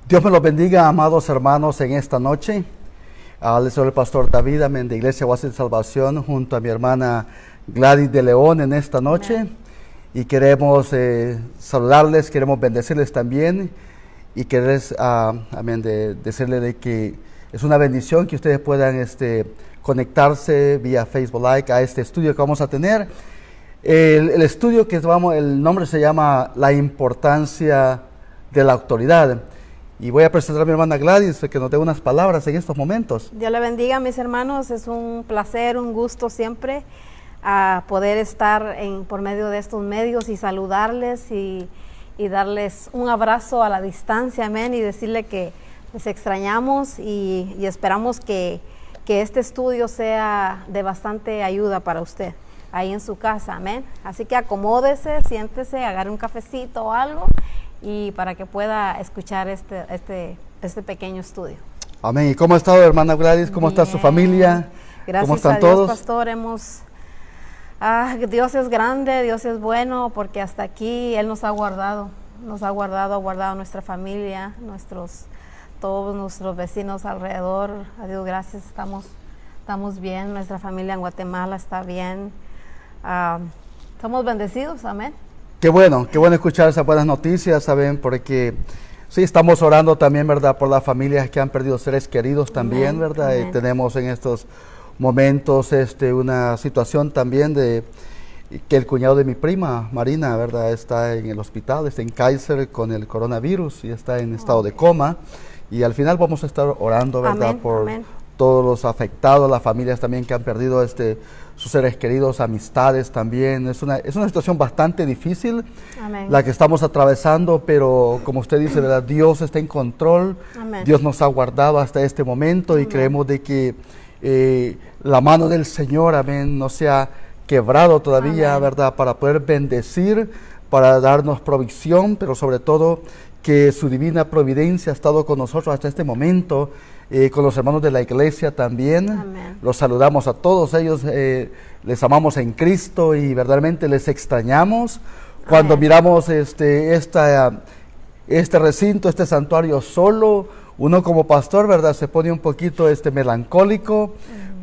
Dios me los bendiga, amados hermanos, en esta noche. Les soy el pastor David, amén, de Iglesia Oasis de Salvación, junto a mi hermana Gladys de León en esta noche. Amén. Y queremos saludarles, queremos bendecirles también y queremos, amén, decirles de que es una bendición que ustedes puedan conectarse vía Facebook Live a este estudio que vamos a tener. El estudio el nombre se llama La importancia de la autoridad. Y voy a presentar a mi hermana Gladys, que nos dé unas palabras en estos momentos. Dios le bendiga, mis hermanos. Es un placer, un gusto siempre poder estar por medio de estos medios y saludarles y darles un abrazo a la distancia, amén, y decirle que les extrañamos y esperamos que este estudio sea de bastante ayuda para usted ahí en su casa, amén. Así que acomódese, siéntese, agarre un cafecito o algo y para que pueda escuchar este pequeño estudio. Amén. ¿Y cómo ha estado, hermana Gladys? ¿Cómo está su familia? Gracias ¿Cómo están a Dios, todos? pastor. Dios es grande, Dios es bueno, porque hasta aquí Él nos ha guardado a nuestra familia, todos nuestros vecinos alrededor. A Dios gracias, estamos bien, nuestra familia en Guatemala está bien. Somos bendecidos, amén. Qué bueno escuchar esas buenas noticias, ¿saben? Porque sí, estamos orando también, ¿verdad? Por las familias que han perdido seres queridos también, amén, ¿verdad? Amén. Tenemos en estos momentos una situación también de que el cuñado de mi prima, Marina, ¿verdad? Está en el hospital, está en Kaiser con el coronavirus y está en estado de coma. Y al final vamos a estar orando, ¿verdad? Amén, por amén. Todos los afectados, las familias también que han perdido sus seres queridos, amistades también. Es una situación bastante difícil, amén, la que estamos atravesando, pero como usted dice, ¿verdad? Dios está en control, amén. Dios nos ha guardado hasta este momento, amén, y creemos de que la mano del Señor, amén, no se ha quebrado todavía, amén, ¿verdad? Para poder bendecir, para darnos provisión, pero sobre todo que su divina providencia ha estado con nosotros hasta este momento. Con los hermanos de la iglesia también. Amén. Los saludamos a todos ellos, les amamos en Cristo y verdaderamente les extrañamos. Cuando amén, miramos este recinto, este santuario solo, uno como pastor, ¿verdad? Se pone un poquito melancólico,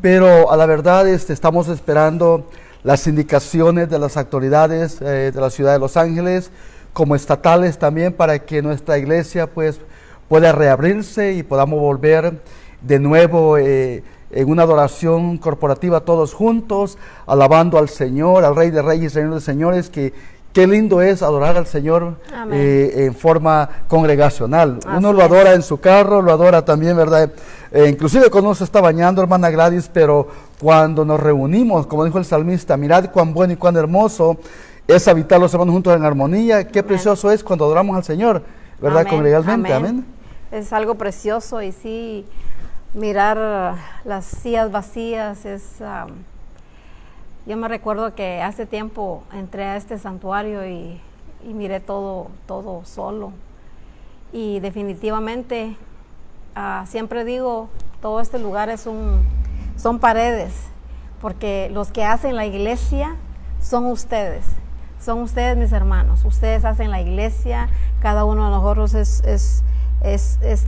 pero a la verdad estamos esperando las indicaciones de las autoridades de la ciudad de Los Ángeles, como estatales también, para que nuestra iglesia pues pueda reabrirse y podamos volver de nuevo en una adoración corporativa todos juntos, alabando al Señor, al Rey de Reyes, Señor de Señores, que qué lindo es adorar al Señor en forma congregacional. Así uno lo adora en su carro, lo adora también, ¿verdad? Inclusive cuando uno se está bañando, hermana Gladys, pero cuando nos reunimos, como dijo el salmista, mirad cuán bueno y cuán hermoso es habitar los hermanos juntos en armonía, qué precioso es cuando adoramos al Señor, ¿verdad? Amén, congregalmente, amén. Es algo precioso y sí, mirar las sillas vacías yo me recuerdo que hace tiempo entré a este santuario y miré todo solo y definitivamente siempre digo, todo este lugar son paredes, porque los que hacen la iglesia son ustedes mis hermanos, ustedes hacen la iglesia, cada uno de nosotros es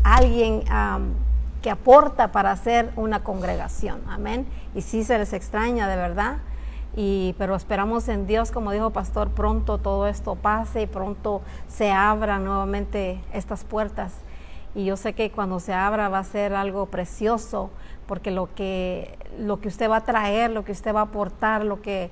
alguien que aporta para hacer una congregación, amén, y sí se les extraña de verdad, pero esperamos en Dios, como dijo pastor, pronto todo esto pase y pronto se abran nuevamente estas puertas, y yo sé que cuando se abra va a ser algo precioso, porque lo que usted va a traer, lo que usted va a aportar, lo que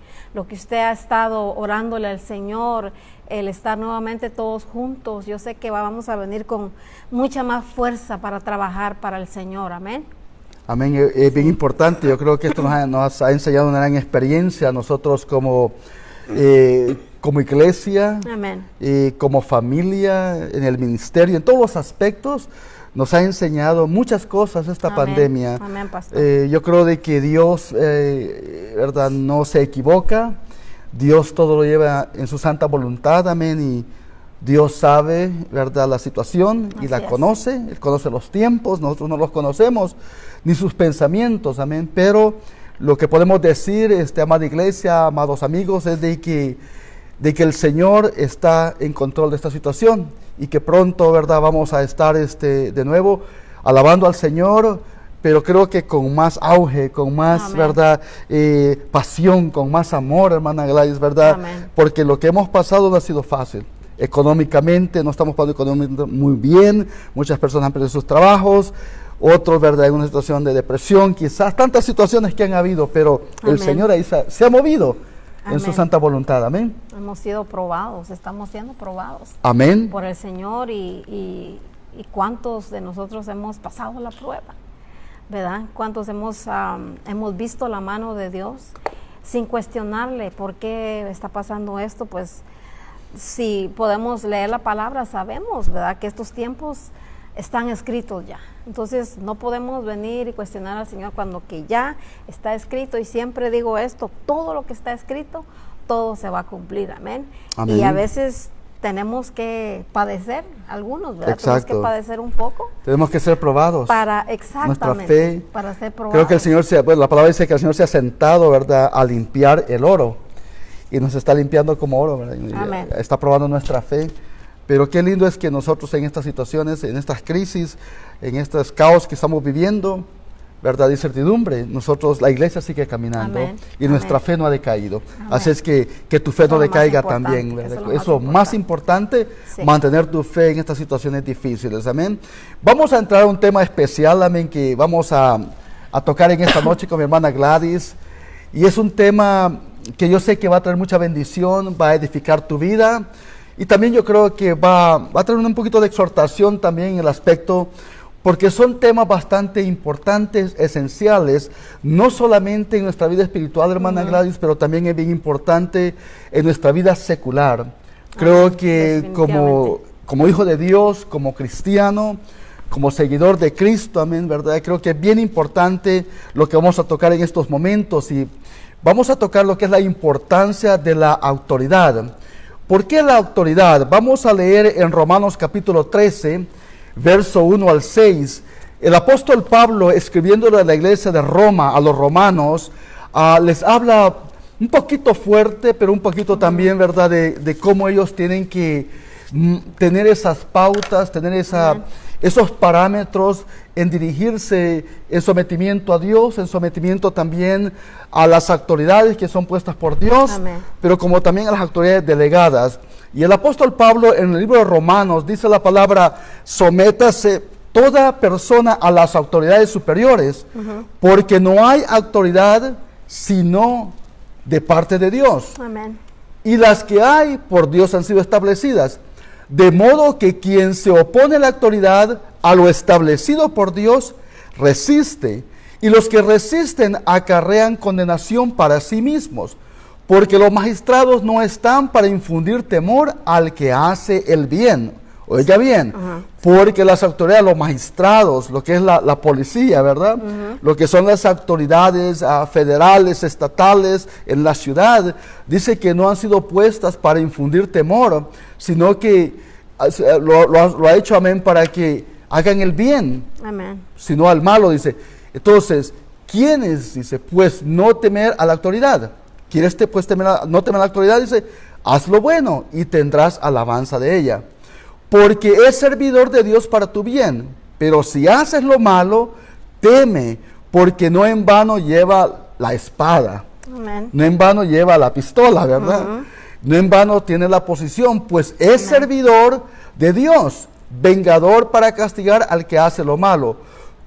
usted ha estado orándole al Señor, el estar nuevamente todos juntos, yo sé que vamos a venir con mucha más fuerza para trabajar para el Señor, amén. Amén, es bien importante, yo creo que esto nos ha enseñado una gran experiencia a nosotros como iglesia, amén, como familia, en el ministerio, en todos los aspectos. Nos ha enseñado muchas cosas esta amén, pandemia. Amén, pastor. Yo creo de que Dios, ¿verdad? No se equivoca. Dios todo lo lleva en su santa voluntad, amén. Y Dios sabe, ¿verdad? La situación y la conoce. Él conoce los tiempos, nosotros no los conocemos, ni sus pensamientos, amén. Pero lo que podemos decir, amada iglesia, amados amigos, es de que de que el Señor está en control de esta situación y que pronto, ¿verdad?, vamos a estar de nuevo alabando al Señor, pero creo que con más auge, con más, Amén. ¿verdad?, pasión, con más amor, hermana Gladys, ¿verdad? Amén. Porque lo que hemos pasado no ha sido fácil. Económicamente, no estamos pasando económicamente muy bien, muchas personas han perdido sus trabajos, otros, ¿verdad?, en una situación de depresión, quizás tantas situaciones que han habido, pero Amén. el Señor ahí se ha movido en su Amén. santa voluntad, amén. Hemos sido probados, estamos siendo probados Amén. por el Señor y cuántos de nosotros hemos pasado la prueba, ¿verdad? Cuántos hemos visto la mano de Dios sin cuestionarle por qué está pasando esto. Pues si podemos leer la palabra, sabemos, ¿verdad?, que estos tiempos están escritos ya. Entonces no podemos venir y cuestionar al Señor cuando que ya está escrito. Y siempre digo esto, todo lo que está escrito, todo se va a cumplir, amén. Amén. Y a veces tenemos que padecer, algunos, ¿verdad? Exacto. Tenemos que padecer un poco Tenemos que ser probados. para, exactamente, Nuestra fe. para ser probados. Creo que el Señor, la palabra dice que el Señor se ha sentado, ¿verdad?, a limpiar el oro. Y nos está limpiando como oro, ¿verdad? Amén. Está probando nuestra fe. Pero qué lindo es que nosotros en estas situaciones, en estas crisis, en estos caos que estamos viviendo, ¿verdad?, de incertidumbre, nosotros, la iglesia sigue caminando. Amén. Y nuestra Amén. fe no ha decaído. Amén. Así es que tu fe Eso no es lo más decaiga importante, también, ¿verdad? eso Eso es lo más importante, Sí. mantener tu fe en estas situaciones difíciles, amén. Vamos a entrar a un tema especial, amén, que vamos a tocar en esta noche con mi hermana Gladys. Y es un tema que yo sé que va a traer mucha bendición, va a edificar tu vida. Y también yo creo que va a traer un poquito de exhortación también en el aspecto, porque son temas bastante importantes, esenciales, no solamente en nuestra vida espiritual, hermana Gladys, pero también es bien importante en nuestra vida secular. Creo que como hijo de Dios, como cristiano, como seguidor de Cristo, amén, ¿verdad? Creo que es bien importante lo que vamos a tocar en estos momentos, y vamos a tocar lo que es la importancia de la autoridad. ¿Por qué la autoridad? Vamos a leer en Romanos capítulo 13, verso 1 al 6. El apóstol Pablo, escribiéndole a la iglesia de Roma, a los romanos, les habla un poquito fuerte, pero un poquito también, ¿verdad?, de cómo ellos tienen que tener esas pautas, tener esos parámetros en dirigirse en sometimiento a Dios, en sometimiento también a las autoridades que son puestas por Dios, Amén. pero como también a las autoridades delegadas. Y el apóstol Pablo en el libro de Romanos dice la palabra: sométase toda persona a las autoridades superiores, porque no hay autoridad sino de parte de Dios. Amén. Y las que hay por Dios han sido establecidas. De modo que quien se opone a la autoridad, a lo establecido por Dios, resiste. Y los que resisten acarrean condenación para sí mismos. Porque los magistrados no están para infundir temor al que hace el bien. Oiga bien, porque las autoridades, los magistrados, lo que es la policía, ¿verdad? Lo que son las autoridades federales, estatales en la ciudad, dice que no han sido puestas para infundir temor, sino que lo ha hecho, amén, para que hagan el bien, Amén. sino al malo, dice. Entonces, ¿quiénes? Dice, pues no temer a la autoridad. ¿Quieres pues no temer a la autoridad? Dice, haz lo bueno y tendrás alabanza de ella. Porque es servidor de Dios para tu bien. Pero si haces lo malo, teme, porque no en vano lleva la espada. Amén. No en vano lleva la pistola, ¿verdad? No en vano tiene la posición, pues es servidor de Dios, vengador para castigar al que hace lo malo.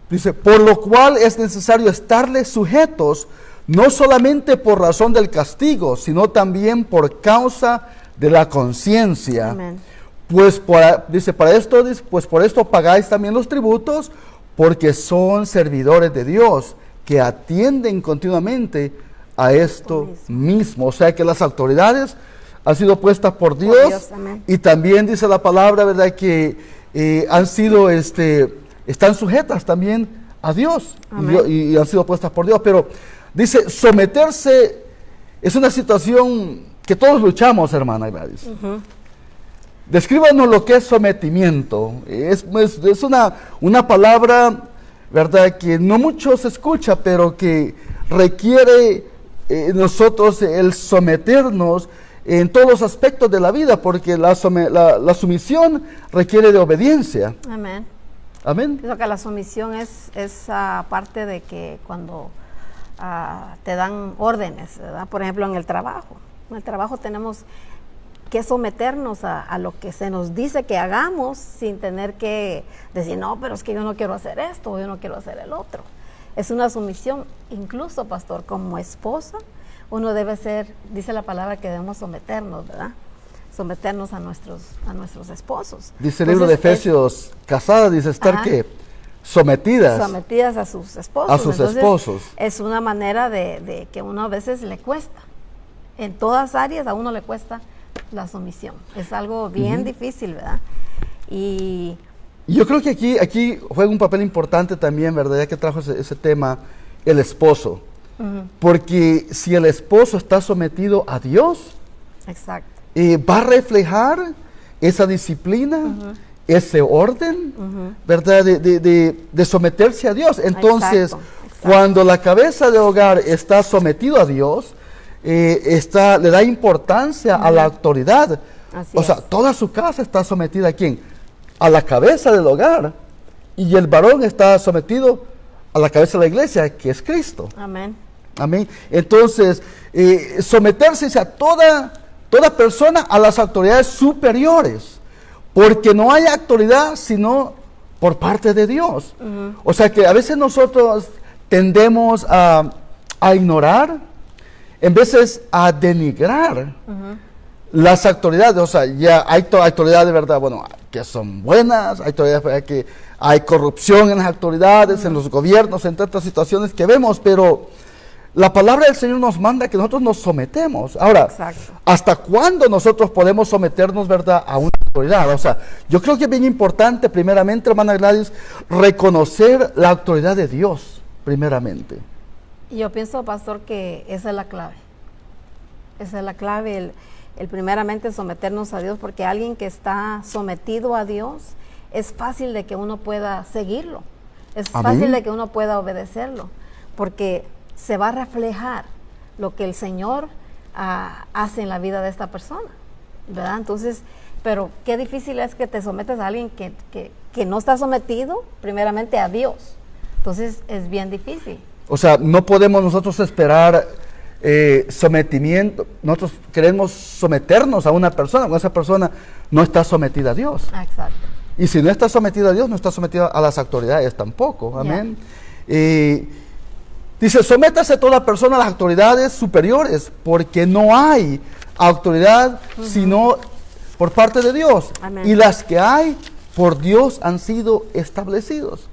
Dice, por lo cual es necesario estarles sujetos, no solamente por razón del castigo, sino también por causa de la conciencia. Amén. Pues dice, pues por esto pagáis también los tributos, porque son servidores de Dios, que atienden continuamente a esto mismo. O sea que las autoridades han sido puestas por Dios, amén. Y también dice la palabra, ¿verdad?, que están sujetas también a Dios, y han sido puestas por Dios. Pero dice, someterse es una situación que todos luchamos, hermana Gladys. Descríbanos lo que es sometimiento. Es una palabra, ¿verdad?, que no mucho se escucha, pero que requiere nosotros el someternos en todos los aspectos de la vida, porque la sumisión requiere de obediencia. Amén. Amén. Creo que la sumisión es parte de que cuando te dan órdenes, ¿verdad? Por ejemplo, en el trabajo. En el trabajo tenemos que someternos a lo que se nos dice que hagamos sin tener que decir, no, pero es que yo no quiero hacer esto, o yo no quiero hacer el otro. Es una sumisión. Incluso, pastor, como esposa, uno debe ser, dice la palabra que debemos someternos, ¿verdad? Someternos a nuestros esposos. Dice el libro de Efesios, casada, dice estar que sometidas a sus esposos. A sus esposos. Es una manera de que uno a veces le cuesta. En todas áreas a uno le cuesta la sumisión. Es algo bien difícil, ¿verdad? Y yo creo que aquí juega un papel importante también, ¿verdad? Ya que trajo ese tema, el esposo. Porque si el esposo está sometido a Dios, exacto, va a reflejar esa disciplina, ese orden, ¿verdad? De someterse a Dios. Entonces, exacto. Cuando la cabeza de hogar está sometido a Dios, le da importancia a la autoridad. Así o sea, toda su casa está sometida ¿a quién? A la cabeza del hogar. Y el varón está sometido a la cabeza de la iglesia, que es Cristo. Amén. Amén. Entonces, someterse a toda persona a las autoridades superiores, porque no hay autoridad sino por parte de Dios. O sea que a veces nosotros tendemos a ignorar, en veces a denigrar las autoridades. O sea, ya hay autoridades de verdad, bueno, que son buenas, hay autoridades que hay corrupción en las autoridades, en los gobiernos, en tantas situaciones que vemos, pero la palabra del Señor nos manda que nosotros nos sometemos. Ahora, exacto, ¿hasta cuándo nosotros podemos someternos, verdad, a una autoridad? O sea, yo creo que es bien importante, primeramente, hermana Gladys, reconocer la autoridad de Dios, primeramente. Yo pienso, pastor, que esa es la clave. Esa es la clave, el primeramente someternos a Dios, porque alguien que está sometido a Dios, es fácil de que uno pueda seguirlo. Es fácil de que uno pueda obedecerlo, porque se va a reflejar lo que el Señor hace en la vida de esta persona, ¿verdad? Entonces, pero qué difícil es que te sometas a alguien que no está sometido primeramente a Dios. Entonces, es bien difícil. O sea, no podemos nosotros esperar sometimiento. Nosotros queremos someternos a una persona cuando esa persona no está sometida a Dios. Exacto. Y si no está sometida a Dios, no está sometida a las autoridades tampoco. Amén. Dice, sométase toda persona a las autoridades superiores, porque no hay autoridad sino por parte de Dios. Amén. Y las que hay por Dios han sido establecidos.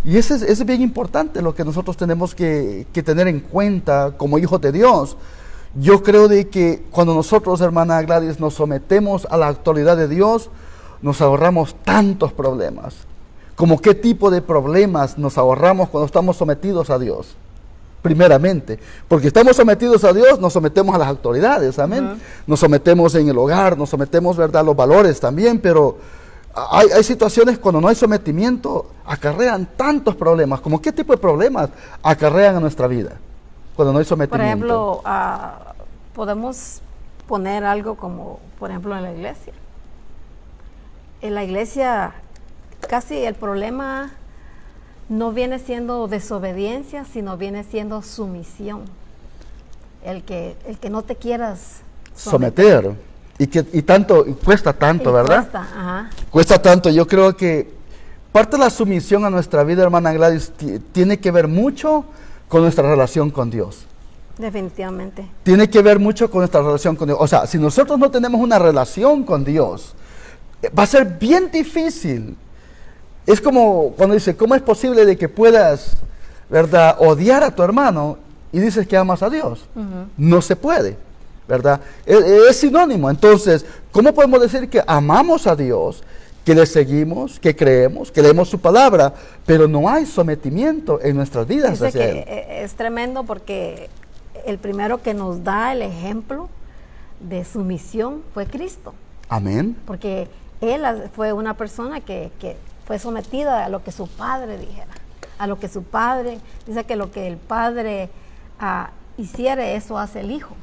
Y eso es bien importante, lo que nosotros tenemos que tener en cuenta como hijos de Dios. Yo creo de que cuando nosotros, hermana Gladys, nos sometemos a la autoridad de Dios, nos ahorramos tantos problemas. ¿Cómo qué tipo de problemas nos ahorramos cuando estamos sometidos a Dios? Primeramente, porque estamos sometidos a Dios, nos sometemos a las autoridades, amén. Nos sometemos en el hogar, nos sometemos, ¿verdad?, a los valores también, pero hay situaciones cuando no hay sometimiento, acarrean tantos problemas. ¿Cómo qué tipo de problemas acarrean a nuestra vida cuando no hay sometimiento? Por ejemplo, podemos poner algo como, por ejemplo, en la iglesia. En la iglesia casi el problema no viene siendo desobediencia, sino viene siendo sumisión. El que no te quieras someter. Y cuesta tanto, ¿verdad? Cuesta tanto. Yo creo que parte de la sumisión a nuestra vida, hermana Gladys, tiene que ver mucho con nuestra relación con Dios. Definitivamente. Tiene que ver mucho con nuestra relación con Dios. O sea, si nosotros no tenemos una relación con Dios, va a ser bien difícil. Es como cuando dice, ¿cómo es posible de que puedas, verdad, odiar a tu hermano y dices que amas a Dios? No se puede, ¿verdad? Es sinónimo. Entonces, ¿cómo podemos decir que amamos a Dios, que le seguimos, que creemos, que leemos su palabra, pero no hay sometimiento en nuestras vidas hacia Él? Es tremendo porque el primero que nos da el ejemplo de sumisión fue Cristo. Amén. Porque Él fue una persona que fue sometida a lo que su padre dijera, a lo que su padre, dice que lo que el padre hiciere, eso hace el hijo.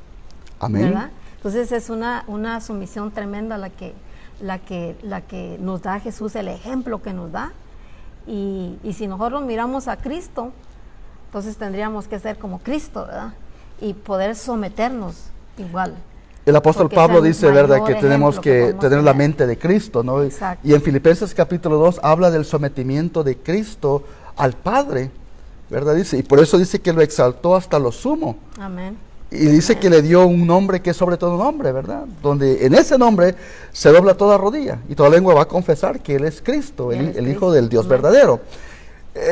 Amén. ¿Verdad? Entonces es una sumisión tremenda la que nos da Jesús, el ejemplo que nos da. Y si nosotros miramos a Cristo, entonces tendríamos que ser como Cristo, ¿verdad? Y poder someternos igual. El apóstol Porque Pablo es el dice, ¿verdad?, mayor que tenemos ejemplo que podemos tener la tener. mente de Cristo, ¿no? Exacto. Y en Filipenses capítulo 2 habla del sometimiento de Cristo al Padre, ¿verdad? Dice, y por eso dice que lo exaltó hasta lo sumo. Amén. Y dice que le dio un nombre que es sobre todo nombre, ¿verdad? Donde en ese nombre se dobla toda rodilla y toda lengua va a confesar que Él es Cristo, Él es el Hijo Cristo. del Dios Amén. verdadero.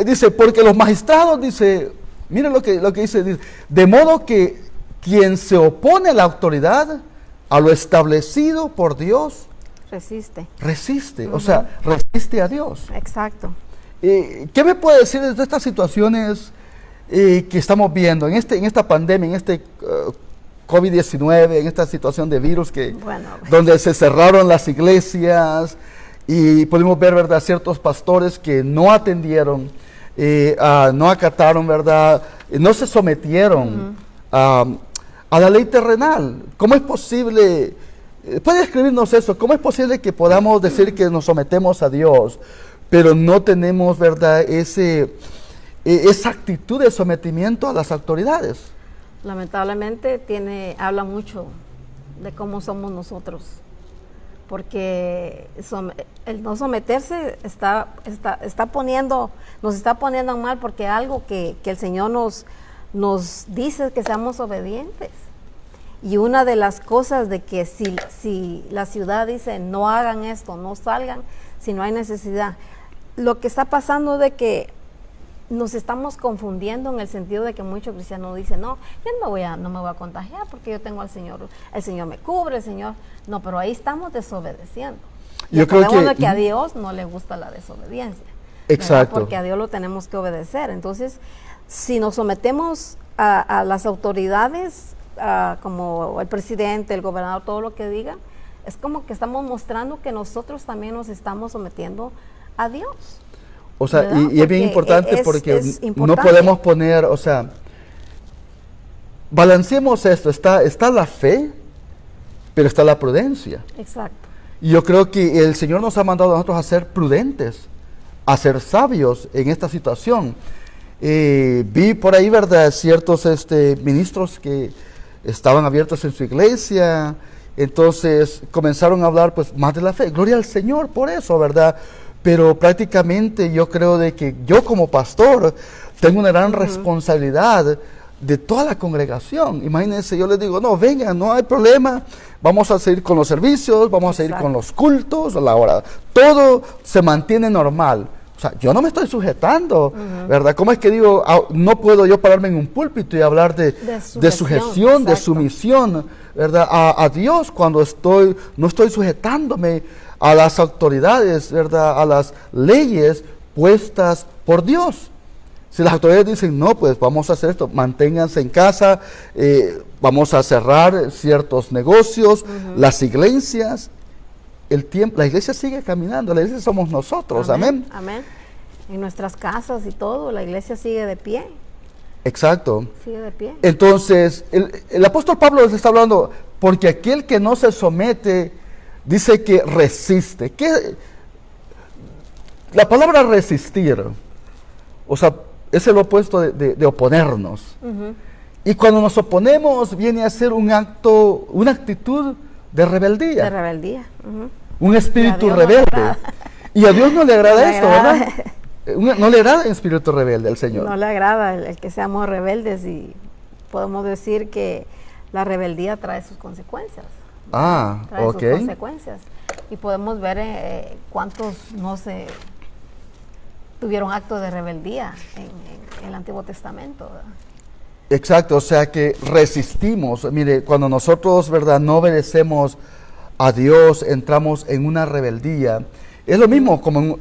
Dice, porque los magistrados, dice, miren lo que dice, de modo que quien se opone a la autoridad, a lo establecido por Dios, resiste, o sea, resiste a Dios. Exacto. ¿Qué me puede decir de estas situaciones que estamos viendo en esta pandemia, en este COVID-19, en esta situación de virus donde se cerraron las iglesias y pudimos ver, ¿verdad?, ciertos pastores que no atendieron, no acataron, ¿verdad?, no se sometieron a la ley terrenal? ¿Cómo es posible? ¿Puede escribirnos eso? ¿Cómo es posible que podamos decir que nos sometemos a Dios, pero no tenemos, ¿verdad?, esa actitud de sometimiento a las autoridades? Lamentablemente habla mucho de cómo somos nosotros, porque el no someterse nos está poniendo mal, porque algo que el Señor nos dice que seamos obedientes. Y una de las cosas de que si la ciudad dice no hagan esto, no salgan, si no hay necesidad, lo que está pasando de que nos estamos confundiendo en el sentido de que muchos cristianos dicen, no, yo no me voy a contagiar porque yo tengo al Señor, el Señor me cubre, el Señor, no, pero ahí estamos desobedeciendo. Yo creo que a Dios no le gusta la desobediencia. Exacto. ¿Verdad? Porque a Dios lo tenemos que obedecer. Entonces, si nos sometemos a las autoridades, como el presidente, el gobernador, todo lo que diga, es como que estamos mostrando que nosotros también nos estamos sometiendo a Dios. O sea, y es bien importante porque no podemos poner, o sea, balanceemos esto, está la fe, pero está la prudencia. Exacto. Y yo creo que el Señor nos ha mandado a nosotros a ser prudentes, a ser sabios en esta situación. Vi por ahí, ¿verdad?, ciertos ministros que estaban abiertos en su iglesia, entonces comenzaron a hablar pues más de la fe. Gloria al Señor por eso, ¿verdad? Pero prácticamente yo creo de que yo como pastor tengo una gran responsabilidad de toda la congregación. Imagínense, yo les digo, no, vengan, no hay problema, vamos a seguir con los servicios, vamos a seguir con los cultos, a la hora, todo se mantiene normal. O sea, yo no me estoy sujetando, ¿verdad? ¿Cómo es que digo, no puedo yo pararme en un púlpito y hablar de sujeción, de sumisión, ¿verdad?, a Dios cuando no estoy sujetándome a las autoridades, ¿verdad?, a las leyes puestas por Dios. Si las autoridades dicen, no, pues vamos a hacer esto, manténganse en casa, vamos a cerrar ciertos negocios, las iglesias, la iglesia sigue caminando, la iglesia somos nosotros, amén. Amén. En nuestras casas y todo, la iglesia sigue de pie. Exacto. Sigue de pie. Entonces, el apóstol Pablo les está hablando, porque aquel que no se somete, dice que resiste. La palabra resistir, o sea, es el opuesto de oponernos. Y cuando nos oponemos, viene a ser una actitud de rebeldía. De rebeldía. Un espíritu rebelde. Y a Dios no le agrada esto, ¿verdad? No le agrada el espíritu rebelde al Señor. No le agrada el que seamos rebeldes, y podemos decir que la rebeldía trae sus consecuencias. Trae sus consecuencias. Y podemos ver cuántos no se tuvieron actos de rebeldía en el Antiguo Testamento, ¿verdad? Exacto, o sea que resistimos. Mire, cuando nosotros, ¿verdad?, no obedecemos a Dios, entramos en una rebeldía. Es lo mismo, ¿cómo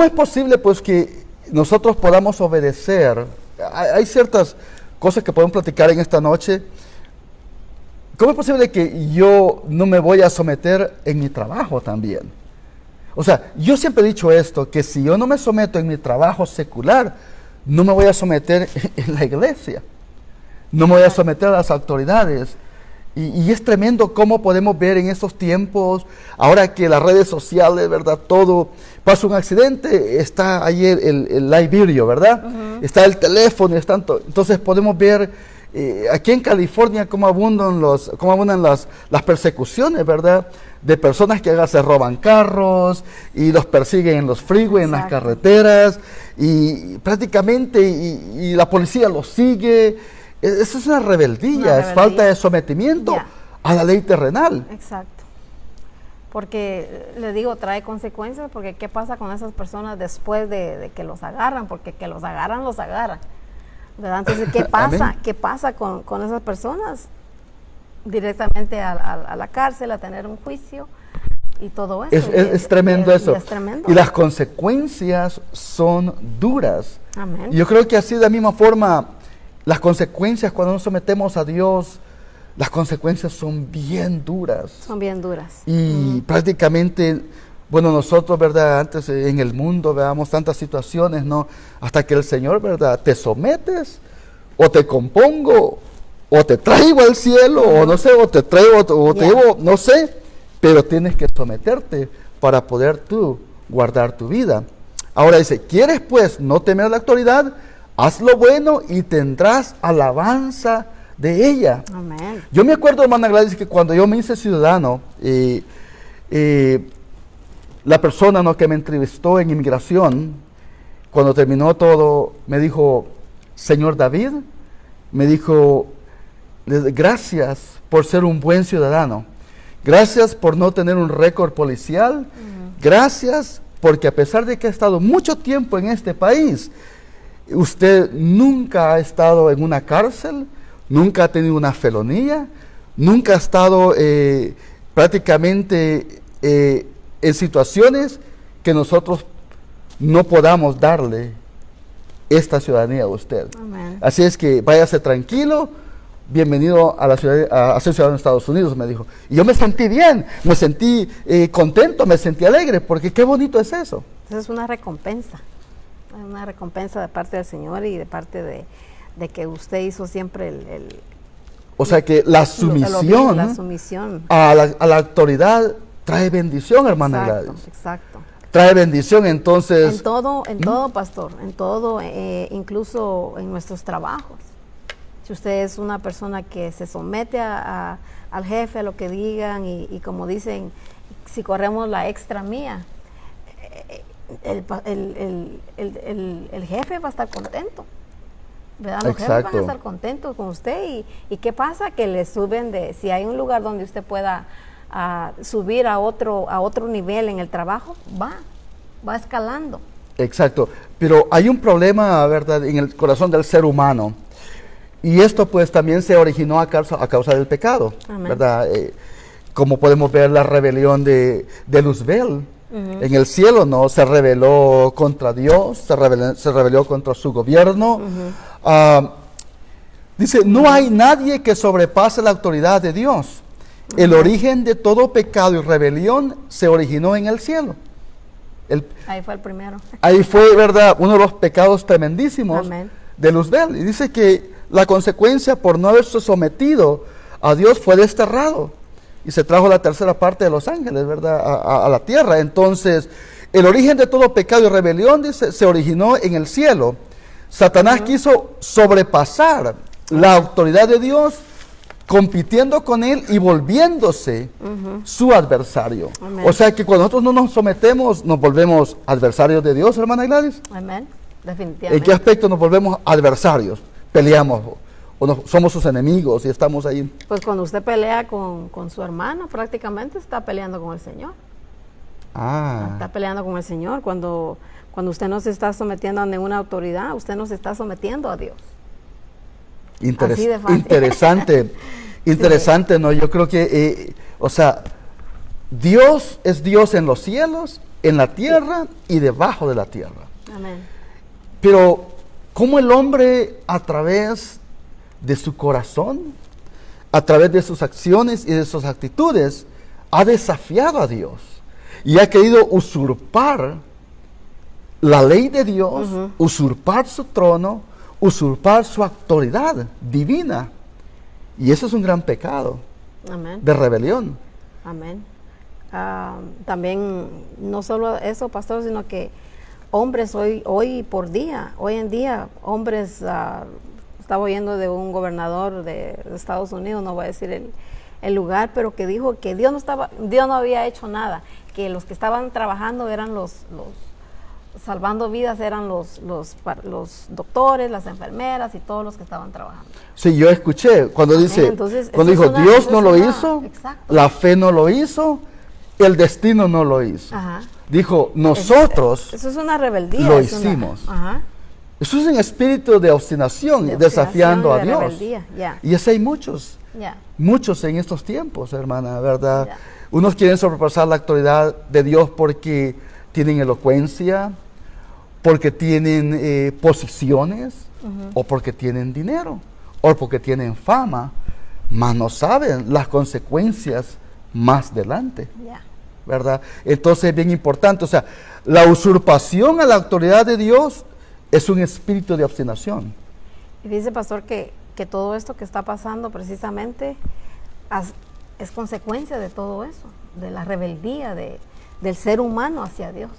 es posible pues que nosotros podamos obedecer? Hay ciertas cosas que podemos platicar en esta noche. ¿Cómo es posible que yo no me voy a someter en mi trabajo también? O sea, yo siempre he dicho esto, que si yo no me someto en mi trabajo secular, no me voy a someter en la iglesia. No me voy a someter a las autoridades. Y es tremendo cómo podemos ver en estos tiempos, ahora que las redes sociales, ¿verdad? Todo, pasa un accidente, está ahí el live video, ¿verdad? Está el teléfono, entonces podemos ver aquí en California cómo abundan las persecuciones, ¿verdad? De personas que se roban carros y los persiguen en los freeways, en las carreteras, y prácticamente, y la policía los sigue. Eso es una rebeldía, es falta de sometimiento a la ley terrenal. Exacto. Porque, le digo, trae consecuencias, porque ¿qué pasa con esas personas después de que los agarran? Porque que los agarran, ¿verdad? Entonces, ¿qué pasa? ¿Qué pasa con esas personas? Directamente a la cárcel, a tener un juicio y todo eso. Es tremendo eso. Es tremendo. Y las consecuencias son duras. Amén. Yo creo que así de la misma forma, las consecuencias cuando nos sometemos a Dios, las consecuencias son bien duras. Son bien duras. Y prácticamente, bueno, nosotros, ¿verdad? Antes en el mundo veamos tantas situaciones, ¿no? Hasta que el Señor, ¿verdad? Te sometes, o te compongo, o te traigo al cielo, o no sé, o te traigo, o te llevo, no sé, pero tienes que someterte para poder tú guardar tu vida. Ahora dice, ¿quieres pues no temer la autoridad? Haz lo bueno y tendrás alabanza de ella. Amén. Yo me acuerdo, hermana Gladys, que cuando yo me hice ciudadano, la persona, ¿no?, que me entrevistó en inmigración, cuando terminó todo, me dijo, señor David, me dijo, gracias por ser un buen ciudadano, gracias por no tener un récord policial, gracias porque a pesar de que ha estado mucho tiempo en este país, usted nunca ha estado en una cárcel, nunca ha tenido una felonía, nunca ha estado prácticamente en situaciones que nosotros no podamos darle esta ciudadanía a usted. Amén. Así es que váyase tranquilo, bienvenido a la ciudad, a ser ciudadano de Estados Unidos, me dijo. Y yo me sentí bien, me sentí contento, me sentí alegre, porque qué bonito es eso. Esa es una recompensa de parte del Señor y de parte de que usted hizo siempre o sea que la sumisión a la autoridad trae bendición, hermana Gladys. Exacto. Trae bendición, entonces. En todo, pastor, en todo, incluso en nuestros trabajos. Si usted es una persona que se somete al jefe, a lo que digan, y como dicen, si corremos la extra mía, el jefe va a estar contento, ¿verdad? Los jefes van a estar contentos con usted. ¿Y qué pasa? Que le suben si hay un lugar donde usted pueda subir a otro nivel en el trabajo, va escalando. Exacto, pero hay un problema, ¿verdad?, en el corazón del ser humano, y esto pues también se originó a causa del pecado. Amén. ¿Verdad? Como podemos ver la rebelión de Luzbel. En el cielo, ¿no? Se rebeló contra Dios, se rebeló contra su gobierno. Dice, no hay nadie que sobrepase la autoridad de Dios. El origen de todo pecado y rebelión se originó en el cielo. Ahí fue el primero. Ahí fue, ¿verdad?, uno de los pecados tremendísimos. Amén. De Luzbel. Y dice que la consecuencia por no haberse sometido a Dios fue desterrado. Y se trajo la tercera parte de los ángeles, ¿verdad?, a la tierra. Entonces, el origen de todo pecado y rebelión, dice, se originó en el cielo. Satanás quiso sobrepasar la autoridad de Dios, compitiendo con él y volviéndose su adversario. Amén. O sea que cuando nosotros no nos sometemos, nos volvemos adversarios de Dios, hermana Gladys. Amén, definitivamente. ¿En qué aspecto nos volvemos adversarios? Peleamos, o somos sus enemigos y estamos ahí. Pues cuando usted pelea con su hermano, prácticamente está peleando con el Señor. Está peleando con el Señor. Cuando usted no se está sometiendo a ninguna autoridad, usted no se está sometiendo a Dios. Así de fácil. Interesante, sí. ¿No? Yo creo que, o sea, Dios es Dios en los cielos, en la tierra y debajo de la tierra. Amén. Pero, ¿cómo el hombre a través de su corazón, a través de sus acciones y de sus actitudes, ha desafiado a Dios y ha querido usurpar la ley de Dios, usurpar su trono, usurpar su autoridad divina? Y eso es un gran pecado. Amén. de rebelión. Amén. También, no solo eso, pastor, sino que hombres hoy en día, hombres, estaba oyendo de un gobernador de Estados Unidos, no voy a decir el lugar, pero que dijo que Dios no había hecho nada, que los que estaban trabajando eran los salvando vidas, eran los doctores, las enfermeras y todos los que estaban trabajando. Sí, yo escuché cuando dice, Entonces, cuando dijo Dios no lo hizo, exacto. la fe no lo hizo, el destino no lo hizo. Ajá. Dijo, nosotros eso es una rebeldía. lo hicimos. Ajá. Eso es un espíritu de obstinación, desafiando a Dios. Rebeldía, Y ese hay muchos, muchos en estos tiempos, hermana, ¿verdad? Unos quieren sobrepasar la autoridad de Dios porque tienen elocuencia, porque tienen posiciones, o porque tienen dinero, o porque tienen fama, mas no saben las consecuencias más adelante, ¿verdad? Entonces es bien importante, o sea, la usurpación a la autoridad de Dios es un espíritu de obstinación. Y dice, pastor, que todo esto que está pasando precisamente es consecuencia de todo eso, de la rebeldía del ser humano hacia Dios.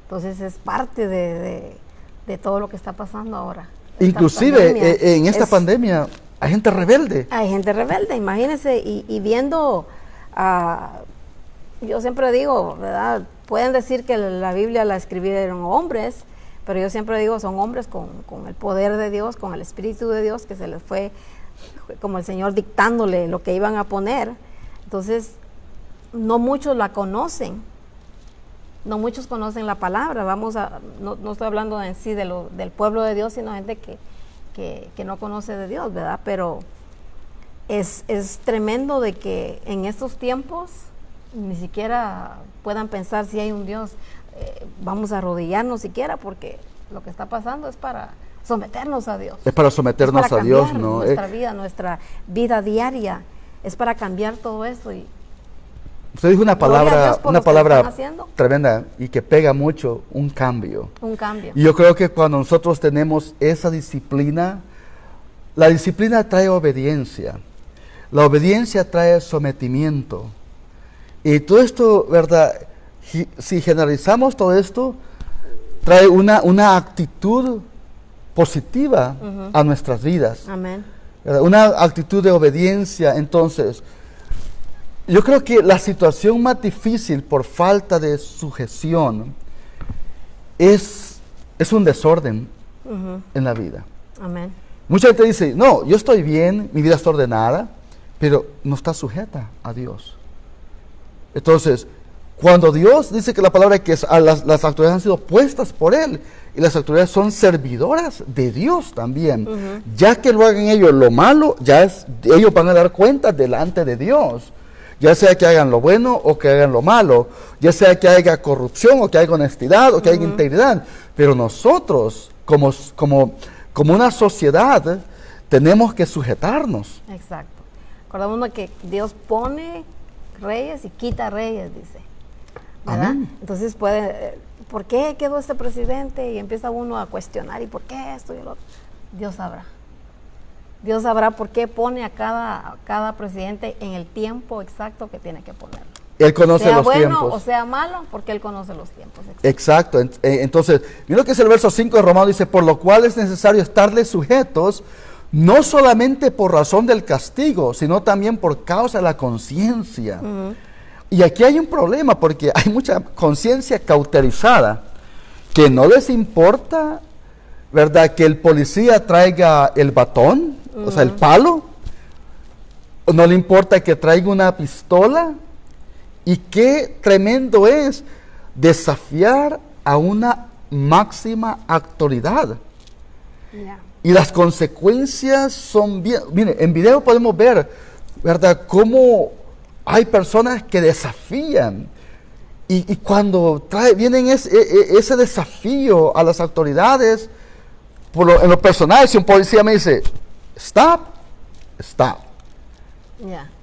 Entonces es parte de todo lo que está pasando ahora. Inclusive en esta pandemia hay gente rebelde. Hay gente rebelde, imagínense, y viendo, yo siempre digo, ¿verdad? Pueden decir que la Biblia la escribieron hombres, pero yo siempre digo, son hombres con el poder de Dios, con el Espíritu de Dios, que se les fue como el Señor dictándole lo que iban a poner. Entonces, no muchos la conocen, no muchos conocen la palabra. No estoy hablando en sí del pueblo de Dios, sino gente que no conoce de Dios, ¿verdad? Pero es tremendo de que en estos tiempos ni siquiera puedan pensar si hay un Dios. Vamos a arrodillarnos siquiera, porque lo que está pasando es para someternos a Dios. Es para someternos a Dios, ¿no? Nuestra vida diaria, es para cambiar todo esto. Y usted dijo una palabra haciendo. Tremenda y que pega mucho, un cambio. Un cambio. Y yo creo que cuando nosotros tenemos esa disciplina, la disciplina trae obediencia, la obediencia trae sometimiento. Y todo esto, ¿verdad? Si generalizamos todo esto, trae una actitud positiva a nuestras vidas. Amén. Una actitud de obediencia. Entonces, yo creo que la situación más difícil por falta de sujeción es un desorden en la vida. Amén. Mucha gente dice, no, yo estoy bien, mi vida está ordenada, pero no está sujeta a Dios. Entonces, cuando Dios dice que la palabra que las autoridades han sido puestas por Él, y las autoridades son servidoras de Dios también, ya que lo hagan ellos lo malo, ellos van a dar cuenta delante de Dios, ya sea que hagan lo bueno o que hagan lo malo, ya sea que haya corrupción o que haya honestidad o que haya integridad, pero nosotros como una sociedad tenemos que sujetarnos. Exacto. Acordamos que Dios pone reyes y quita reyes, dice, ¿verdad? Amén. Entonces ¿por qué quedó este presidente? Y empieza uno a cuestionar, ¿y por qué esto y el otro? Dios sabrá. Dios sabrá por qué pone a cada presidente en el tiempo exacto que tiene que ponerlo. Él conoce los tiempos. Sea bueno o sea malo, porque Él conoce los tiempos. Exacto. Entonces, mira lo que es el verso 5 de Romanos, dice, por lo cual es necesario estarles sujetos, no solamente por razón del castigo, sino también por causa de la conciencia. Y aquí hay un problema, porque hay mucha conciencia cauterizada, que no les importa, ¿verdad?, que el policía traiga el batón, o sea, el palo, no le importa que traiga una pistola. Y qué tremendo es desafiar a una máxima autoridad. Y las consecuencias son bien. Mire, en video podemos ver, ¿verdad?, cómo hay personas que desafían. Y cuando vienen ese desafío a las autoridades, en lo personal, si un policía me dice, stop,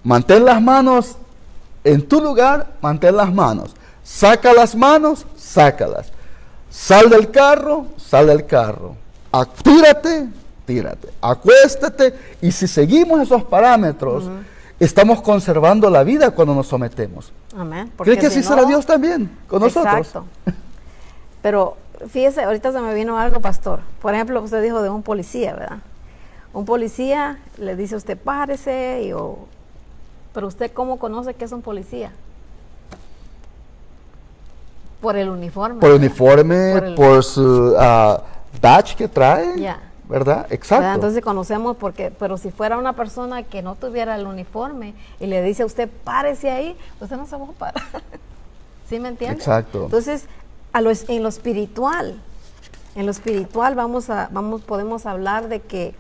mantén las manos en tu lugar, mantén las manos, saca las manos, sácalas, sal del carro, tírate, acuéstate, y si seguimos esos parámetros, estamos conservando la vida cuando nos sometemos. Amén. ¿Cree que así si será no, Dios también con nosotros? Exacto. Pero fíjese, ahorita se me vino algo, pastor. Por ejemplo, usted dijo de un policía, ¿verdad? Un policía le dice a usted, párese, pero usted ¿cómo conoce que es un policía? Por el uniforme. Por el uniforme, por su badge que trae, Ya. ¿verdad? Exacto. ¿Verdad? Entonces conocemos pero si fuera una persona que no tuviera el uniforme y le dice a usted, párese ahí, usted no se va a parar. ¿Sí me entiende? Exacto. Entonces, en lo espiritual podemos hablar de que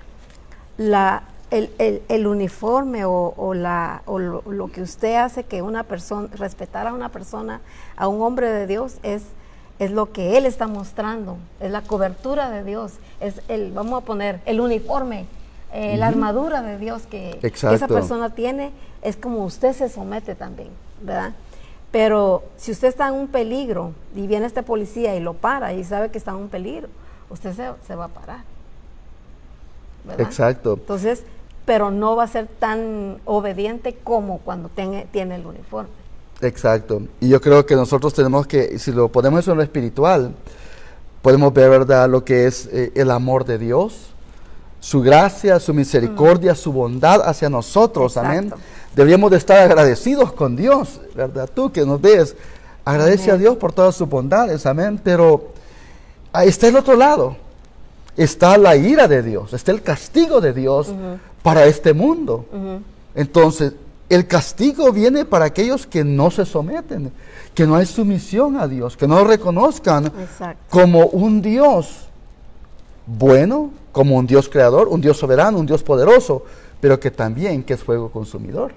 el uniforme o lo que usted hace que una persona, respetar a una persona, a un hombre de Dios, es lo que él está mostrando, es la cobertura de Dios, vamos a poner el uniforme, la armadura de Dios que esa persona tiene, es como usted se somete también, ¿verdad? Pero si usted está en un peligro y viene este policía y lo para y sabe que está en un peligro, usted se va a parar, ¿verdad? Exacto. Entonces, pero no va a ser tan obediente como cuando tiene el uniforme. Exacto. Y yo creo que nosotros tenemos que, si lo ponemos en lo espiritual, podemos ver, ¿verdad?, lo que es el amor de Dios, su gracia, su misericordia, su bondad hacia nosotros. Exacto. Amén. Deberíamos de estar agradecidos con Dios, ¿verdad? Tú que nos ves, agradece a Dios por todas sus bondades, amén. Pero ahí está el otro lado, está la ira de Dios, está el castigo de Dios para este mundo. Entonces, el castigo viene para aquellos que no se someten, que no hay sumisión a Dios, que no lo reconozcan como un Dios bueno, como un Dios creador, un Dios soberano, un Dios poderoso, pero que también que es fuego consumidor.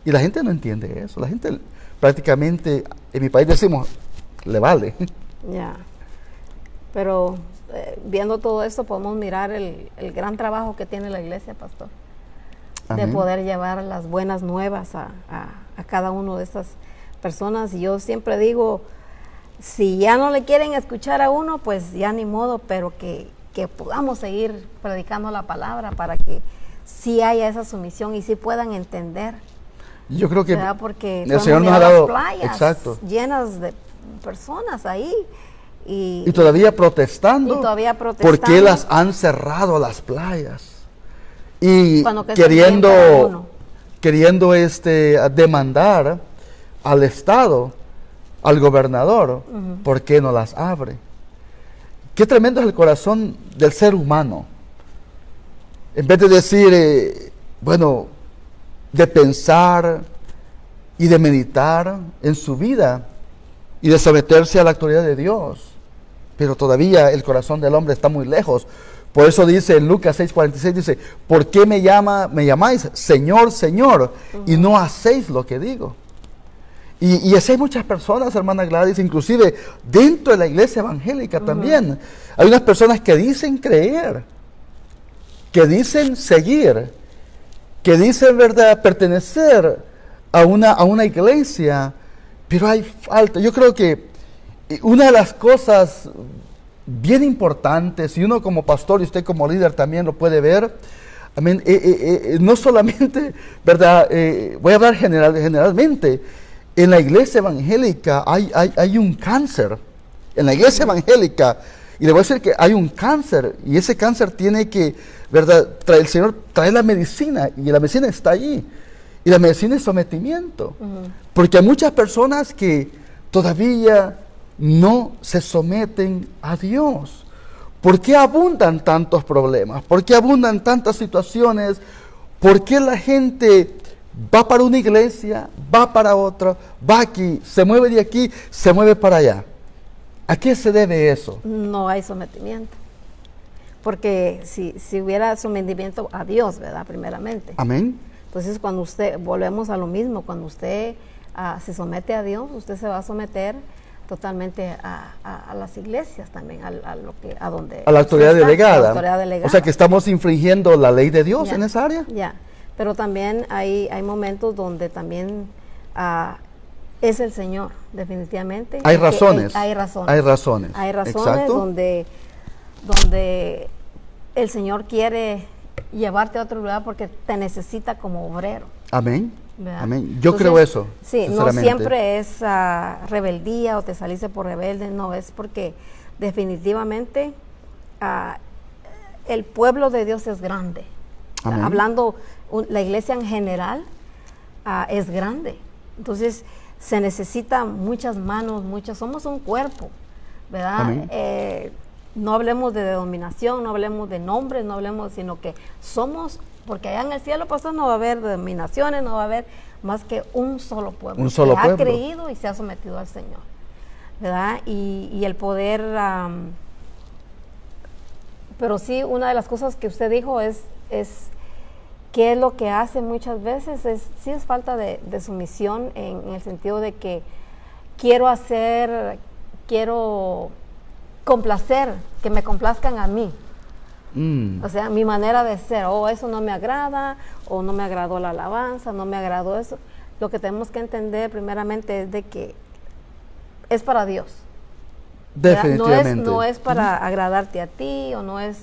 Y la gente no entiende eso. La gente prácticamente, en mi país decimos, le vale. Ya. Pero viendo todo esto podemos mirar el gran trabajo que tiene la iglesia, pastor. Amén. De poder llevar las buenas nuevas a cada uno de estas personas. Y yo siempre digo, si ya no le quieren escuchar a uno, pues ya ni modo, pero que podamos seguir predicando la palabra para que sí haya esa sumisión y sí puedan entender. Yo creo que porque el Señor nos ha dado playas llenas de personas ahí y todavía protestando, porque las han cerrado las playas y queriendo demandar al Estado, al gobernador, ¿por qué no las abre? Qué tremendo es el corazón del ser humano. En vez de decir, de pensar y de meditar en su vida y de someterse a la autoridad de Dios, pero todavía el corazón del hombre está muy lejos. Por eso dice en Lucas 6:46, dice, ¿por qué me llamáis Señor, Señor, y no hacéis lo que digo? Y así hay muchas personas, hermana Gladys, inclusive dentro de la iglesia evangélica también. Hay unas personas que dicen creer, que dicen seguir, que dicen, ¿verdad?, pertenecer a una iglesia, pero hay falta. Yo creo que una de las cosas bien importantes, y uno como pastor y usted como líder también lo puede ver, amén, no solamente, ¿verdad?, voy a hablar generalmente, en la iglesia evangélica hay un cáncer, en la iglesia evangélica, y le voy a decir que hay un cáncer, y ese cáncer tiene que, ¿verdad?, el Señor trae la medicina, y la medicina está allí, y la medicina es sometimiento, porque hay muchas personas que todavía no se someten a Dios. ¿Por qué abundan tantos problemas? ¿Por qué abundan tantas situaciones? ¿Por qué la gente va para una iglesia, va para otra, va aquí, se mueve de aquí, se mueve para allá? ¿A qué se debe eso? No hay sometimiento. Porque si hubiera sometimiento a Dios, ¿verdad? Primeramente. Amén. Entonces volvemos a lo mismo, cuando usted se somete a Dios, usted se va a someter totalmente a las iglesias también, a la autoridad delegada. O sea que estamos infringiendo la ley de Dios en esa área. Ya, pero también hay momentos donde también es el Señor, definitivamente. Hay razones. Hay razones. Hay razones. Hay razones. Exacto. donde el Señor quiere llevarte a otro lugar porque te necesita como obrero. Amén. ¿verdad? Amén. Yo Entonces, creo eso. Sí, no sinceramente. siempre es rebeldía o te saliste por rebelde, no, es porque definitivamente el pueblo de Dios es grande. Amén. Hablando, la iglesia en general es grande. Entonces, se necesitan muchas manos, somos un cuerpo, ¿verdad? No hablemos de denominación, no hablemos de nombres, no hablemos, sino que somos, porque allá en el cielo, pastor, no va a haber denominaciones, no va a haber más que un solo pueblo. Un solo que pueblo. ha creído y se ha sometido al Señor, ¿verdad? Y el poder, pero sí, una de las cosas que usted dijo es qué es lo que hace muchas veces, sí es falta de sumisión en el sentido de que quiero complacer, que me complazcan a mí. O sea, mi manera de ser, eso no me agrada, o no me agradó la alabanza, no me agradó eso. Lo que tenemos que entender primeramente es de que es para Dios. Definitivamente. No es para agradarte a ti, o no es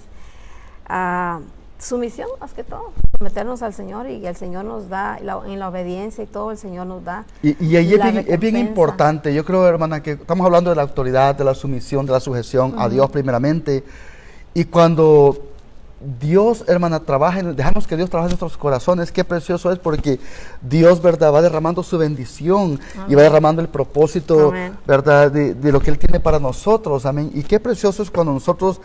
sumisión más que todo, someternos al Señor, y el Señor nos da, en la obediencia y todo, el Señor nos da. Y ahí es bien importante, yo creo, hermana, que estamos hablando de la autoridad, de la sumisión, de la sujeción a Dios primeramente, y cuando Dios, hermana, dejamos que Dios trabaje en nuestros corazones, qué precioso es, porque Dios, ¿verdad?, va derramando su bendición. Amén. Y va derramando el propósito, amén, ¿verdad?, de lo que Él tiene para nosotros, amén. Y qué precioso es cuando nosotros,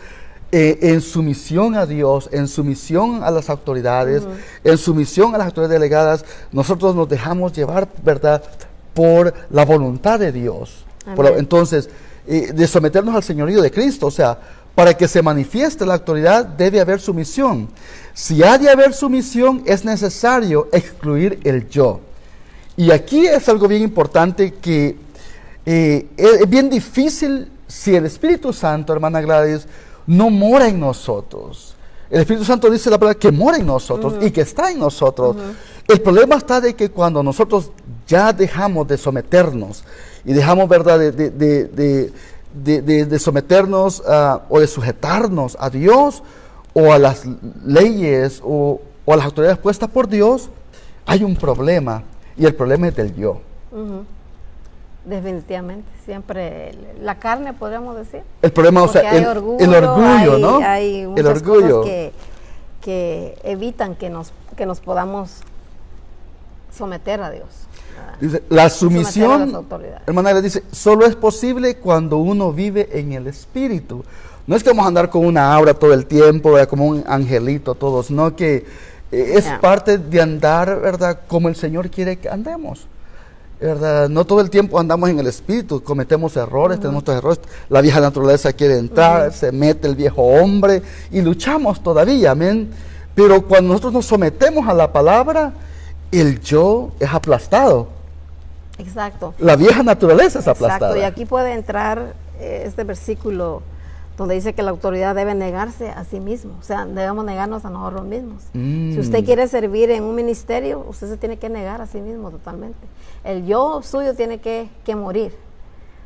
en sumisión a Dios, en sumisión a las autoridades, en sumisión a las autoridades delegadas, nosotros nos dejamos llevar, ¿verdad?, por la voluntad de Dios. Entonces, de someternos al señorío de Cristo, o sea, para que se manifieste la autoridad debe haber sumisión. Si ha de haber sumisión, es necesario excluir el yo. Y aquí es algo bien importante que es bien difícil si el Espíritu Santo, hermana Gladys, no mora en nosotros. El Espíritu Santo dice la palabra que mora en nosotros y que está en nosotros. El problema está de que cuando nosotros ya dejamos de someternos y dejamos, ¿verdad?, de someternos o de sujetarnos a Dios o a las leyes o a las autoridades puestas por Dios, hay un problema, y el problema es del yo. Definitivamente, siempre la carne, podríamos decir. El problema, o sea, el orgullo, ¿no? Hay muchas cosas que evitan que nos podamos someter a Dios. Dice, la sumisión, hermana, le dice, solo es posible cuando uno vive en el Espíritu. No es que vamos a andar con una aura todo el tiempo, ¿verdad?, como un angelito todos, sino que es parte de andar, ¿verdad?, como el Señor quiere que andemos, ¿verdad? No todo el tiempo andamos en el Espíritu, cometemos errores, tenemos estos errores, la vieja naturaleza quiere entrar, se mete el viejo hombre y luchamos todavía, amén. Pero cuando nosotros nos sometemos a la palabra, el yo es aplastado. Exacto. La vieja naturaleza es aplastada. Exacto, y aquí puede entrar este versículo donde dice que la autoridad debe negarse a sí mismo, o sea, debemos negarnos a nosotros mismos. Si usted quiere servir en un ministerio, usted se tiene que negar a sí mismo totalmente. El yo suyo tiene que morir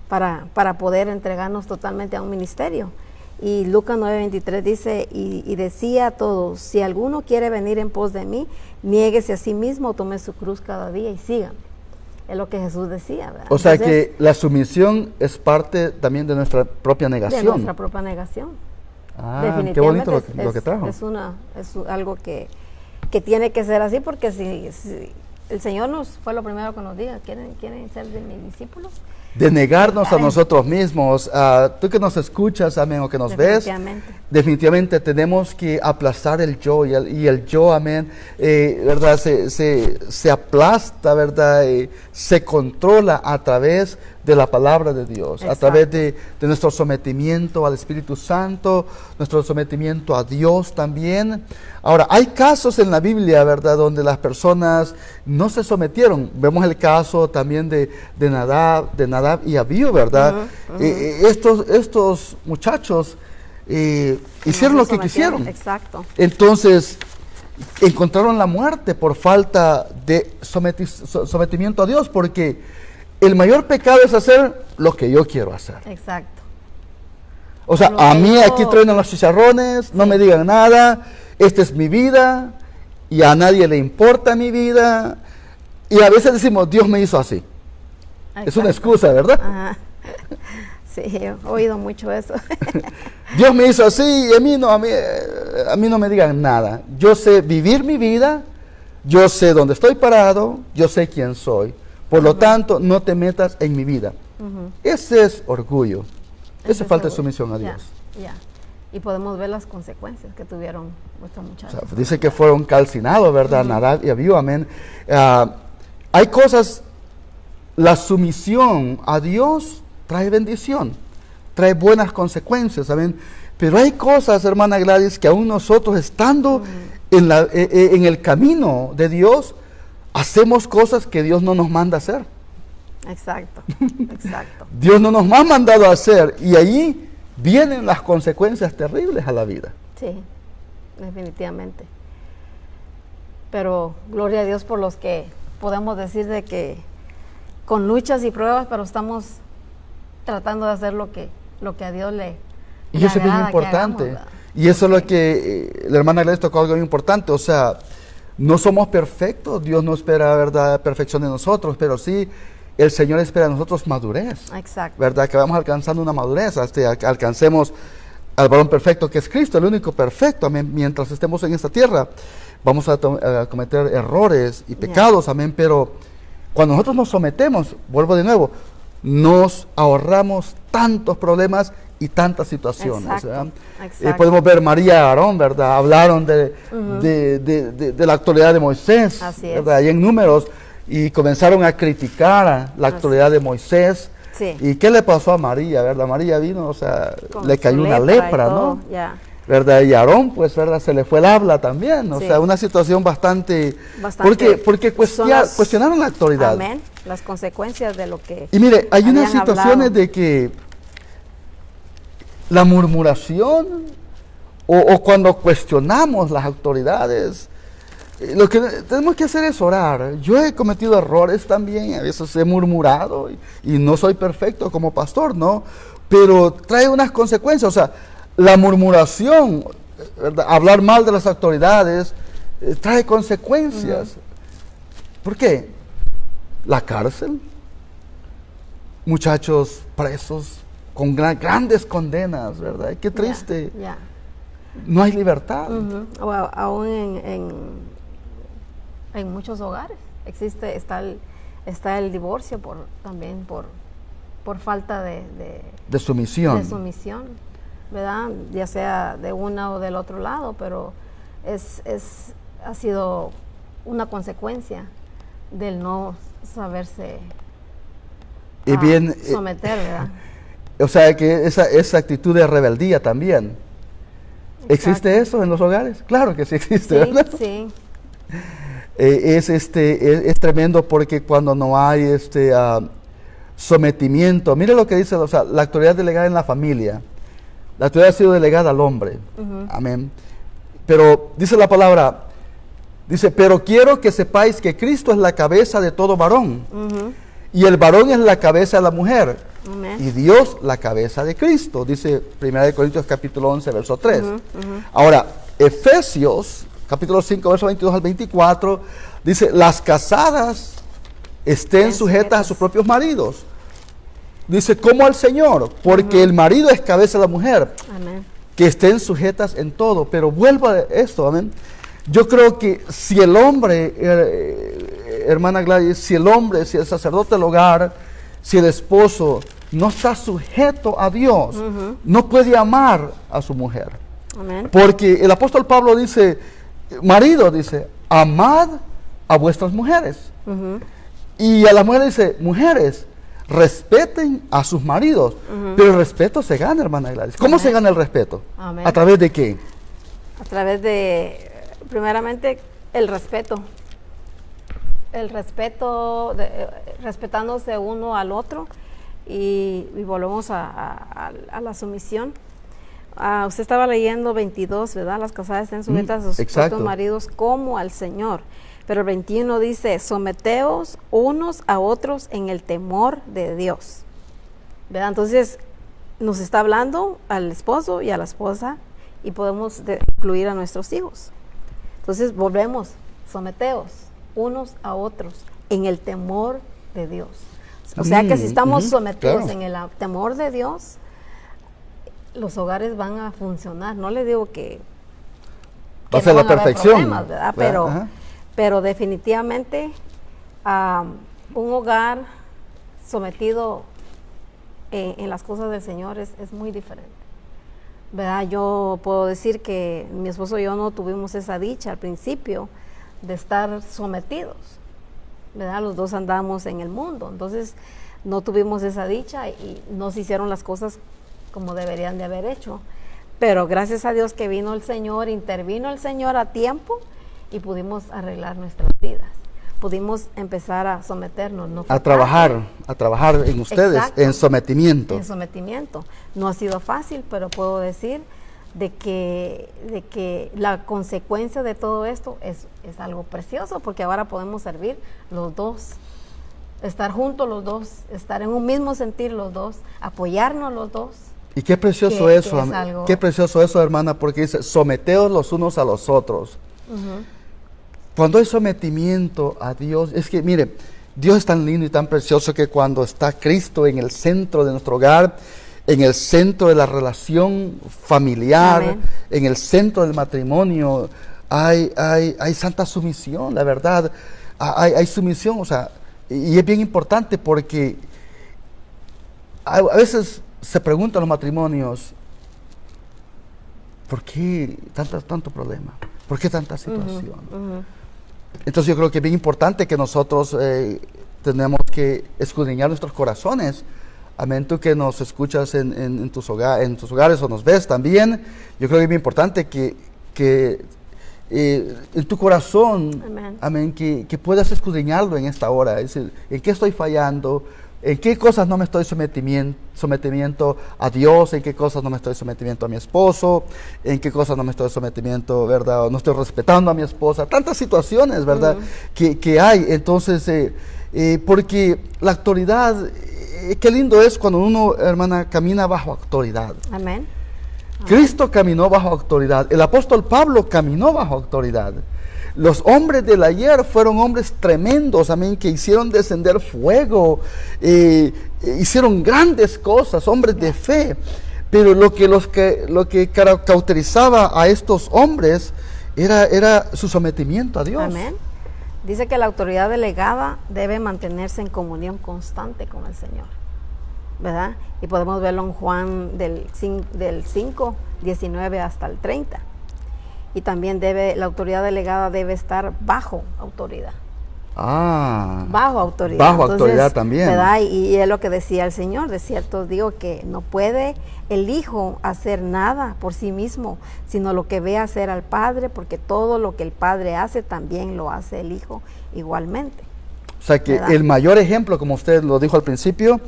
para poder entregarnos totalmente a un ministerio. Y Lucas 9:23 dice, y decía a todos, si alguno quiere venir en pos de mí, niéguese a sí mismo, tome su cruz cada día y sígame. Es lo que Jesús decía, ¿verdad? O sea, entonces, que la sumisión es parte también de nuestra propia negación. De nuestra propia negación. Definitivamente, qué bonito lo que trajo. Es algo que tiene que ser así, porque si el Señor fue lo primero que nos diga, ¿quieren ser de mis discípulos? De negarnos a nosotros mismos. Tú que nos escuchas, amén, o que nos ves, definitivamente tenemos que aplastar el yo, y el yo, amén, ¿verdad? Se aplasta, ¿verdad? Se controla a través de la palabra de Dios. Exacto. A través de nuestro sometimiento al Espíritu Santo, nuestro sometimiento a Dios también. Ahora, hay casos en la Biblia, ¿verdad?, donde las personas no se sometieron. Vemos el caso también de Nadab y Abiú, ¿verdad? Estos muchachos hicieron lo que quisieron. Exacto. Entonces, encontraron la muerte por falta de sometimiento a Dios, porque el mayor pecado es hacer lo que yo quiero hacer. Exacto. O sea, a mí aquí truenan los chicharrones, no me digan nada, esta es mi vida, y a nadie le importa mi vida, Y a veces decimos, Dios me hizo así. Es una excusa, ¿verdad? Ajá. Sí, he oído mucho eso. Dios me hizo así y a mí no me digan nada. Yo sé vivir mi vida, yo sé dónde estoy parado, yo sé quién soy. Por lo tanto, no te metas en mi vida. Ese es orgullo. Esa es falta de sumisión a Dios. Ya. Y podemos ver las consecuencias que tuvieron nuestros muchachos. O sea, dice que fueron calcinados, ¿verdad? Nadab y Abiú, amén. Hay cosas, la sumisión a Dios trae bendición, trae buenas consecuencias, amén. Pero hay cosas, hermana Gladys, que aún nosotros estando en el camino de Dios, hacemos cosas que Dios no nos manda a hacer. Exacto. Dios no nos ha mandado a hacer y ahí vienen las consecuencias terribles a la vida. Sí, definitivamente. Pero gloria a Dios por los que podemos decir de que con luchas y pruebas, pero estamos tratando de hacer lo que a Dios le Y eso es bien importante. Y eso es lo que la hermana Gladys tocó, algo muy importante. O sea, no somos perfectos. Dios no espera, ¿verdad?, perfección de nosotros, pero sí el Señor espera de nosotros madurez. Exacto. ¿Verdad? Que vamos alcanzando una madurez hasta que alcancemos al varón perfecto que es Cristo, el único perfecto. Amén. Mientras estemos en esta tierra, vamos a cometer errores y pecados. Amén. Pero cuando nosotros nos sometemos, vuelvo de nuevo, nos ahorramos tantos problemas y tantas situaciones. Exacto. Podemos ver María y Aarón, ¿verdad? Hablaron de la actualidad de Moisés, Así ¿verdad? Y en Números, y comenzaron a criticar la actualidad de Moisés. Sí. ¿Y qué le pasó a María, verdad? María vino, o sea, Con le cayó una lepra, ¿no? Ya. ¿Verdad? Y Aarón, pues, ¿verdad? Se le fue el habla también, o sea, una situación bastante porque cuestionaron la autoridad. Amén. Las consecuencias de lo que y mire, hay unas habían situaciones hablado. de que la murmuración o cuando cuestionamos las autoridades, lo que tenemos que hacer es orar. Yo he cometido errores también, a veces he murmurado y no soy perfecto como pastor, ¿no? Pero trae unas consecuencias, o sea, la murmuración, ¿verdad?, hablar mal de las autoridades, trae consecuencias. ¿Por qué? La cárcel, muchachos presos con grandes condenas, ¿verdad? Qué triste. No hay libertad. O aún en muchos hogares está el divorcio también por falta de sumisión. De sumisión, ¿verdad? Ya sea de una o del otro lado, pero ha sido una consecuencia del no saberse someter, ¿verdad? O sea, que esa actitud de rebeldía también. Exacto. ¿Existe eso en los hogares? Claro que sí existe, sí, ¿verdad? Sí. Es tremendo porque cuando no hay sometimiento, mire lo que dice, o sea, la autoridad delegada en la familia, la autoridad ha sido delegada al hombre. Amén. Pero dice la palabra, dice, pero quiero que sepáis que Cristo es la cabeza de todo varón, y el varón es la cabeza de la mujer, y Dios la cabeza de Cristo, dice 1 Corintios capítulo 11, verso 3. Ahora, Efesios capítulo 5, verso 22 al 24, dice, las casadas estén sujetas a sus propios maridos. Dice, como al Señor, porque el marido es cabeza de la mujer. Amén. Que estén sujetas en todo. Pero vuelvo a esto, amén. Yo creo que si el hombre, hermana Gladys, si el sacerdote del hogar, si el esposo no está sujeto a Dios, no puede amar a su mujer. Amén. Porque el apóstol Pablo dice, marido, dice, amad a vuestras mujeres. Y a las mujeres dice, mujeres, respeten a sus maridos. Pero el respeto se gana, hermana Gladys. ¿Cómo se gana el respeto? Amén. ¿A través de qué? A través de, primeramente, el respeto. El respeto, respetándose uno al otro y volvemos a la sumisión. Usted estaba leyendo 22, ¿verdad? Las casadas estén sujetas a sus propios maridos como al Señor. Pero el 21 dice, someteos unos a otros en el temor de Dios. ¿Verdad? Entonces, nos está hablando al esposo y a la esposa y podemos incluir a nuestros hijos. Entonces, volvemos, someteos unos a otros en el temor de Dios. O sea que si estamos sometidos claro. en el temor de Dios, los hogares van a funcionar. No le digo que va a ser no la van a haber perfección, problemas, ¿verdad? ¿verdad? Pero definitivamente un hogar sometido en las cosas del Señor es muy diferente, ¿verdad? Yo puedo decir que mi esposo y yo no tuvimos esa dicha al principio de estar sometidos, ¿verdad? Los dos andábamos en el mundo, entonces no tuvimos esa dicha y no se hicieron las cosas como deberían de haber hecho. Pero gracias a Dios que vino el Señor, intervino el Señor a tiempo y pudimos arreglar nuestras vidas. Pudimos empezar a someternos. No a trabajar en ustedes, exacto, en sometimiento. En sometimiento. No ha sido fácil, pero puedo decir de que la consecuencia de todo esto es algo precioso, porque ahora podemos servir los dos, estar juntos los dos, estar en un mismo sentir los dos, apoyarnos los dos. Y qué precioso eso, qué precioso eso, hermana, porque dice, someteos los unos a los otros. Cuando hay sometimiento a Dios, es que mire, Dios es tan lindo y tan precioso que cuando está Cristo en el centro de nuestro hogar, en el centro de la relación familiar, amén, en el centro del matrimonio, hay santa sumisión, la verdad, hay sumisión, o sea, y es bien importante porque a veces se preguntan los matrimonios, ¿por qué tanto problema? ¿Por qué tanta situación? Entonces yo creo que es bien importante que nosotros tenemos que escudriñar nuestros corazones. Amén, tú que nos escuchas en tus hogares o nos ves también, yo creo que es bien importante que en tu corazón, amén, que puedas escudriñarlo en esta hora, es decir, ¿en qué estoy fallando? ¿En qué cosas no me estoy sometimiento a Dios? ¿En qué cosas no me estoy sometimiento a mi esposo? ¿En qué cosas no me estoy sometimiento, verdad? ¿O no estoy respetando a mi esposa? Tantas situaciones, ¿verdad? Que hay. Entonces, porque la autoridad, qué lindo es cuando uno, hermana, camina bajo autoridad. Amén. Cristo caminó bajo autoridad. El apóstol Pablo caminó bajo autoridad. Los hombres del ayer fueron hombres tremendos, amén, que hicieron descender fuego, hicieron grandes cosas, hombres de fe. Pero lo que caracterizaba a estos hombres era su sometimiento a Dios. Amén. Dice que la autoridad delegada debe mantenerse en comunión constante con el Señor, ¿verdad? Y podemos verlo en Juan del 5, 19 hasta el 30. Y también la autoridad delegada debe estar bajo autoridad. Bajo autoridad. Bajo autoridad también. ¿Verdad? Y es lo que decía el Señor. De cierto digo que no puede el Hijo hacer nada por sí mismo, sino lo que ve hacer al Padre, porque todo lo que el Padre hace también lo hace el Hijo igualmente. O sea que, ¿verdad?, el mayor ejemplo, como usted lo dijo al principio,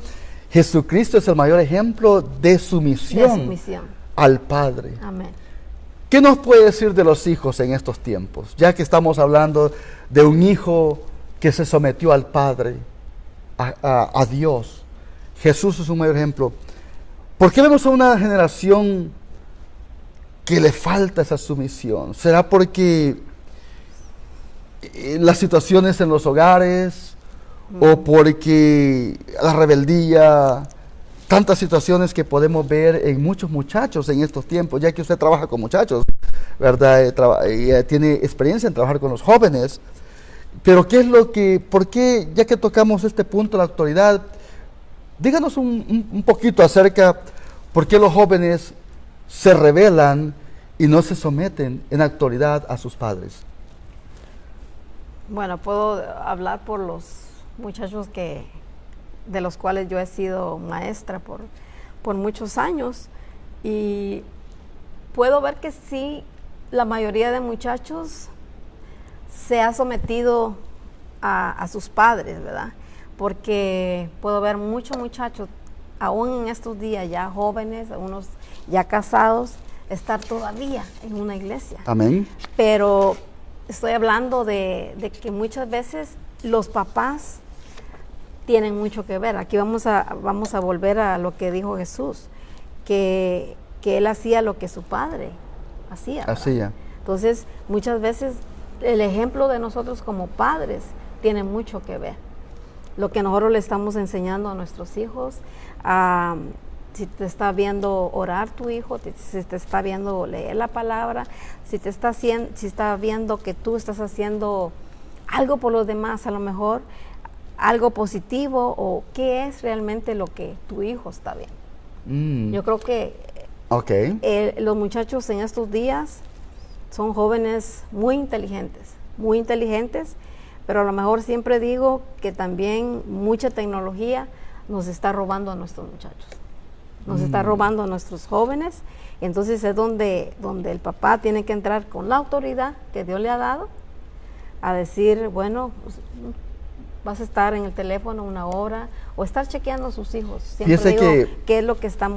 Jesucristo es el mayor ejemplo de sumisión al Padre. Amén. ¿Qué nos puede decir de los hijos en estos tiempos? Ya que estamos hablando de un hijo que se sometió al Padre, a Dios. Jesús es un mayor ejemplo. ¿Por qué vemos a una generación que le falta esa sumisión? ¿Será porque las situaciones en los hogares o porque la rebeldía? Tantas situaciones que podemos ver en muchos muchachos en estos tiempos, ya que usted trabaja con muchachos, ¿verdad? Tiene experiencia en trabajar con los jóvenes. Pero ¿por qué, ya que tocamos este punto de la autoridad, díganos un poquito acerca por qué los jóvenes se rebelan y no se someten en autoridad a sus padres? Bueno, puedo hablar por los muchachos de los cuales yo he sido maestra por muchos años, y puedo ver que sí, la mayoría de muchachos se ha sometido a sus padres, ¿verdad? Porque puedo ver muchos muchachos, aún en estos días ya jóvenes, algunos ya casados, estar todavía en una iglesia. Amén. Pero estoy hablando de que muchas veces los papás tienen mucho que ver. Aquí vamos a volver a lo que dijo Jesús, que él hacía lo que su padre hacía. Hacía. Entonces, muchas veces el ejemplo de nosotros como padres tiene mucho que ver. Lo que nosotros le estamos enseñando a nuestros hijos, si te está viendo orar tu hijo, si te está viendo leer la palabra, si está viendo que tú estás haciendo algo por los demás, a lo mejor algo positivo, o qué es realmente lo que tu hijo está viendo. Yo creo que los muchachos en estos días son jóvenes muy inteligentes, pero a lo mejor siempre digo que también mucha tecnología nos está robando a nuestros muchachos, nos está robando a nuestros jóvenes. Entonces es donde el papá tiene que entrar con la autoridad que Dios le ha dado, a decir, bueno, pues, vas a estar en el teléfono una hora, o estar chequeando a sus hijos. Siempre digo, qué es lo que están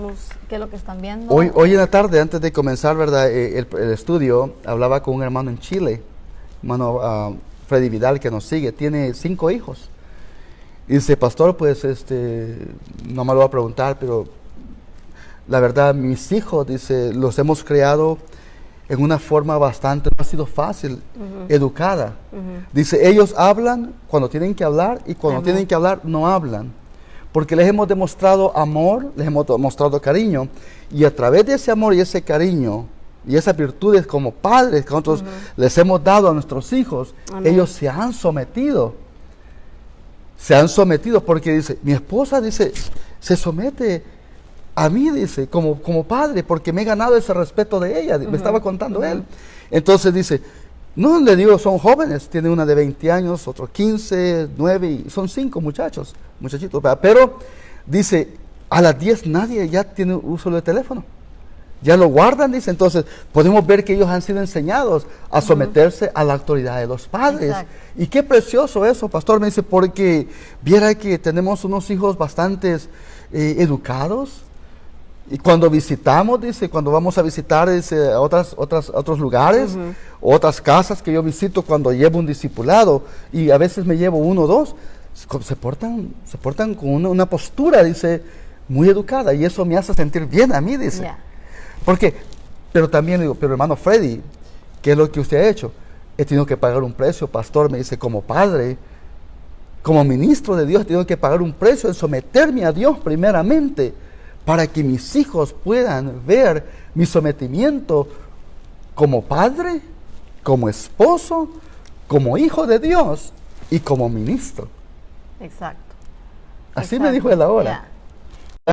viendo. Hoy en la tarde, antes de comenzar, ¿verdad? El estudio, hablaba con un hermano en Chile, hermano Freddy Vidal, que nos sigue, tiene 5 hijos. Y dice, pastor, pues no me lo voy a preguntar, pero la verdad, mis hijos, dice, los hemos creado en una forma bastante, no ha sido fácil, educada. Dice, ellos hablan cuando tienen que hablar, y cuando tienen que hablar no hablan, porque les hemos demostrado amor, les hemos demostrado cariño, y a través de ese amor y ese cariño y esas virtudes como padres que nosotros les hemos dado a nuestros hijos, ellos se han sometido, porque dice, mi esposa, dice, se somete a mí, dice, como padre, porque me he ganado ese respeto de ella, me estaba contando él. Entonces dice, no le digo, son jóvenes, tiene una de 20 años, otro 15, 9, y son 5 muchachitos, pero dice, a las 10 nadie ya tiene uso de teléfono, ya lo guardan, dice. Entonces podemos ver que ellos han sido enseñados a someterse a la autoridad de los padres. Exacto. Y qué precioso eso, pastor, me dice, porque viera que tenemos unos hijos bastante educados. Y cuando visitamos, dice, cuando vamos a visitar, dice, otros lugares, otras casas que yo visito, cuando llevo un discipulado, y a veces me llevo 1 o 2, se portan con una postura, dice, muy educada, y eso me hace sentir bien a mí, dice. Porque, pero también digo, pero hermano Freddy, ¿qué es lo que usted ha hecho? He tenido que pagar un precio, pastor, me dice, como padre, como ministro de Dios, he tenido que pagar un precio en someterme a Dios primeramente, para que mis hijos puedan ver mi sometimiento como padre, como esposo, como hijo de Dios y como ministro. Exacto. Así me dijo él ahora.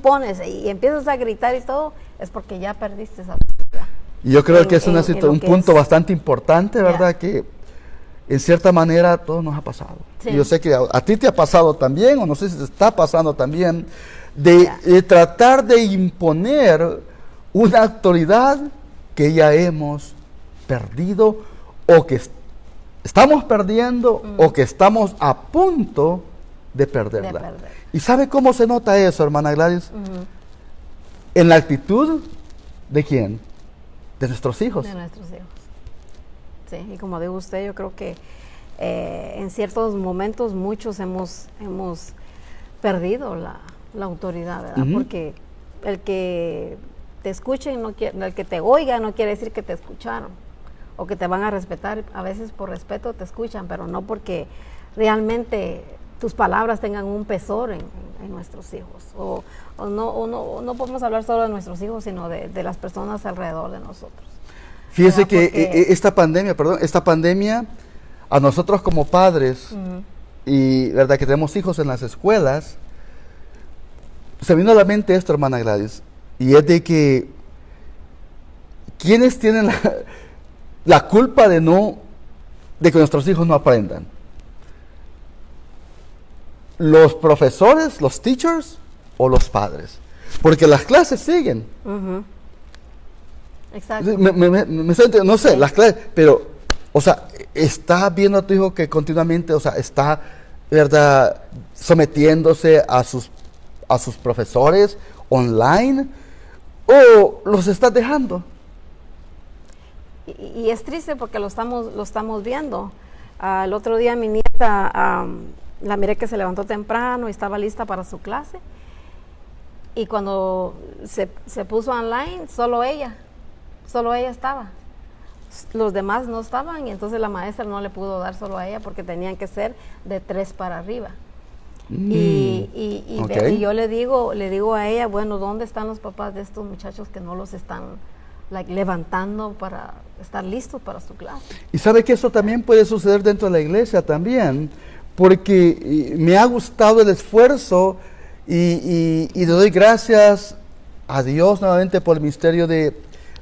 Pones y empiezas a gritar y todo, es porque ya perdiste esa autoridad. Y yo creo que es un punto bastante importante, ¿verdad? Que en cierta manera todo nos ha pasado. Sí. Yo sé que a ti te ha pasado también, o no sé si te está pasando también, de tratar de imponer una autoridad que ya hemos perdido, o que estamos perdiendo, o que estamos a punto de perderla. ¿Y sabe cómo se nota eso, hermana Gladys? En la actitud ¿de quién? De nuestros hijos. De nuestros hijos. Sí, y como dijo usted, yo creo que en ciertos momentos muchos hemos perdido la autoridad, ¿verdad? Porque el que te escuchen, el que te oiga no quiere decir que te escucharon o que te van a respetar. A veces por respeto te escuchan, pero no porque realmente tus palabras tengan un pesor en nuestros hijos. O no podemos hablar solo de nuestros hijos, sino de las personas alrededor de nosotros. Fíjese que esta pandemia a nosotros como padres, y verdad que tenemos hijos en las escuelas, se vino a la mente esto, hermana Gladys, y es de que ¿quiénes tienen la culpa de que nuestros hijos no aprendan? ¿Los profesores, los teachers o los padres? Porque las clases siguen. Exacto. No sé, las clases, pero, o sea, ¿está viendo a tu hijo que continuamente, o sea, está, verdad, sometiéndose a sus profesores online, o los estás dejando? Y es triste porque lo estamos viendo. El otro día mi nieta, la miré que se levantó temprano y estaba lista para su clase, y cuando se puso online, solo ella estaba. los demás no estaban y entonces la maestra no le pudo dar solo a ella porque tenían que ser de 3 para arriba. Okay. Y yo le digo a ella, bueno, ¿dónde están los papás de estos muchachos que no los están levantando para estar listos para su clase? Y sabe que eso también puede suceder dentro de la iglesia también, porque me ha gustado el esfuerzo y le doy gracias a Dios nuevamente por el ministerio de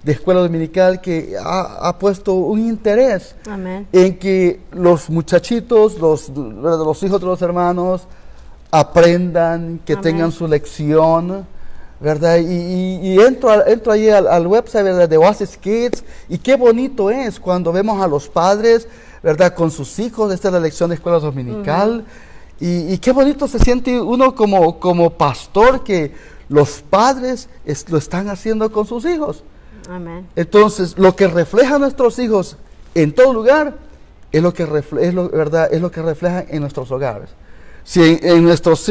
escuela dominical que ha puesto un interés Amén. en que los muchachitos, los hijos de los hermanos aprendan, que Amén. tengan su lección, ¿verdad? Y entro ahí al website, ¿verdad?, de Oasis Kids, y qué bonito es cuando vemos a los padres, ¿verdad?, con sus hijos. Esta es la lección de escuela dominical, y qué bonito se siente uno como pastor que los padres lo están haciendo con sus hijos. Amén. Entonces, lo que refleja nuestros hijos en todo lugar es lo que refleja en nuestros hogares. Si en nuestros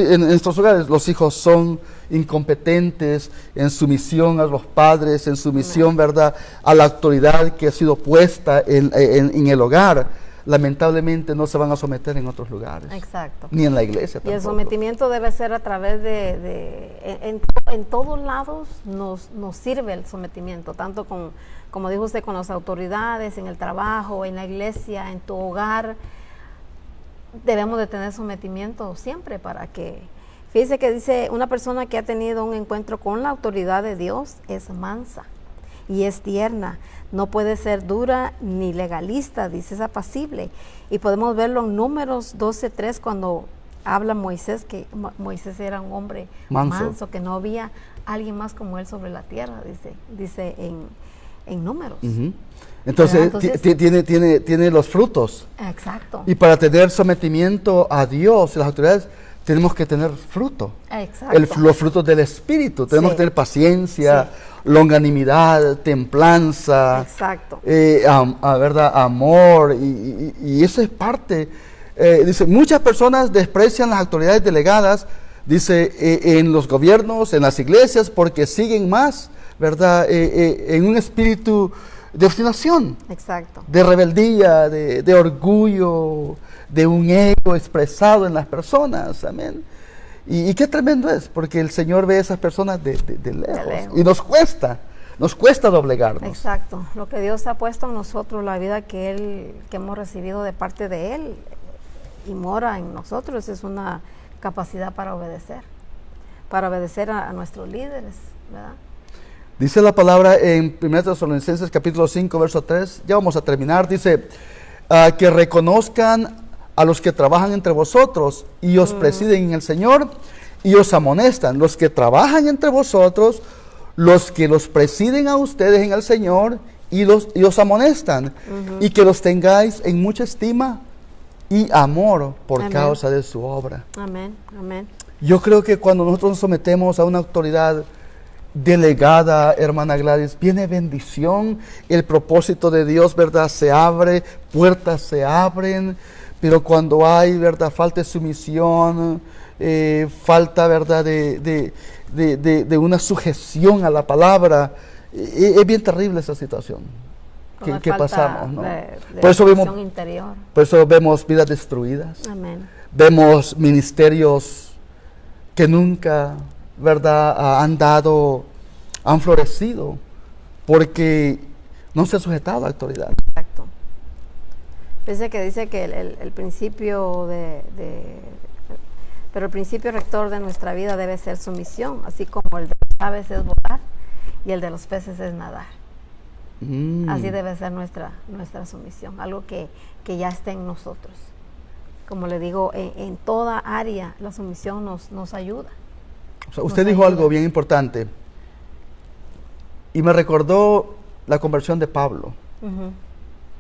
hogares los hijos son incompetentes en su misión a los padres, en su misión, ¿verdad?, a la autoridad que ha sido puesta en el hogar, lamentablemente no se van a someter en otros lugares. Exacto. Ni en la iglesia tampoco. Y el sometimiento debe ser a través en todos lados nos sirve el sometimiento, tanto como dijo usted, con las autoridades, en el trabajo, en la iglesia, en tu hogar. Debemos de tener sometimiento siempre para que, fíjese que dice, una persona que ha tenido un encuentro con la autoridad de Dios es mansa y es tierna, no puede ser dura ni legalista, dice, es apacible. Y podemos verlo en Números 12:3 cuando habla Moisés, que Moisés era un hombre manso, que no había alguien más como él sobre la tierra, dice en Números. Entonces, tiene los frutos. Exacto. Y para tener sometimiento a Dios y las autoridades, tenemos que tener fruto. Exacto. Los frutos del Espíritu. Tenemos que tener paciencia, longanimidad, templanza. Exacto. ¿Verdad? Amor. Y eso es parte. Dice, muchas personas desprecian las autoridades delegadas, dice, en los gobiernos, en las iglesias, porque siguen más, ¿verdad? En un espíritu de obstinación, exacto, de rebeldía, de orgullo, de un ego expresado en las personas, amén. Y qué tremendo es, porque el Señor ve a esas personas de lejos, y nos cuesta doblegarnos. Exacto, lo que Dios ha puesto en nosotros, la vida que hemos recibido de parte de Él y mora en nosotros, es una capacidad para obedecer a nuestros líderes, ¿verdad? Dice la palabra en 1 Tesalonicenses capítulo 5, verso 3, ya vamos a terminar, dice, que reconozcan a los que trabajan entre vosotros y os presiden en el Señor y os amonestan, los que trabajan entre vosotros, los que los presiden a ustedes en el Señor y os amonestan, y que los tengáis en mucha estima y amor por causa de su obra. Amén, amén. Yo creo que cuando nosotros nos sometemos a una autoridad delegada, hermana Gladys, viene bendición, el propósito de Dios, ¿verdad?, se abre, puertas se abren, pero cuando hay, ¿verdad?, falta de sumisión, falta, ¿verdad?, de una sujeción a la palabra, es bien terrible esa situación que pasamos, ¿no? Por eso vemos vidas destruidas. Amén. Vemos ministerios que nunca, ¿verdad?, han florecido porque no se ha sujetado a la autoridad. Exacto. Dice que el principio pero el principio rector de nuestra vida debe ser sumisión, así como el de las aves es volar y el de los peces es nadar. Así debe ser nuestra sumisión, algo que ya está en nosotros. Como le digo, en toda área la sumisión nos ayuda. O sea, usted dijo algo bien importante y me recordó la conversión de Pablo.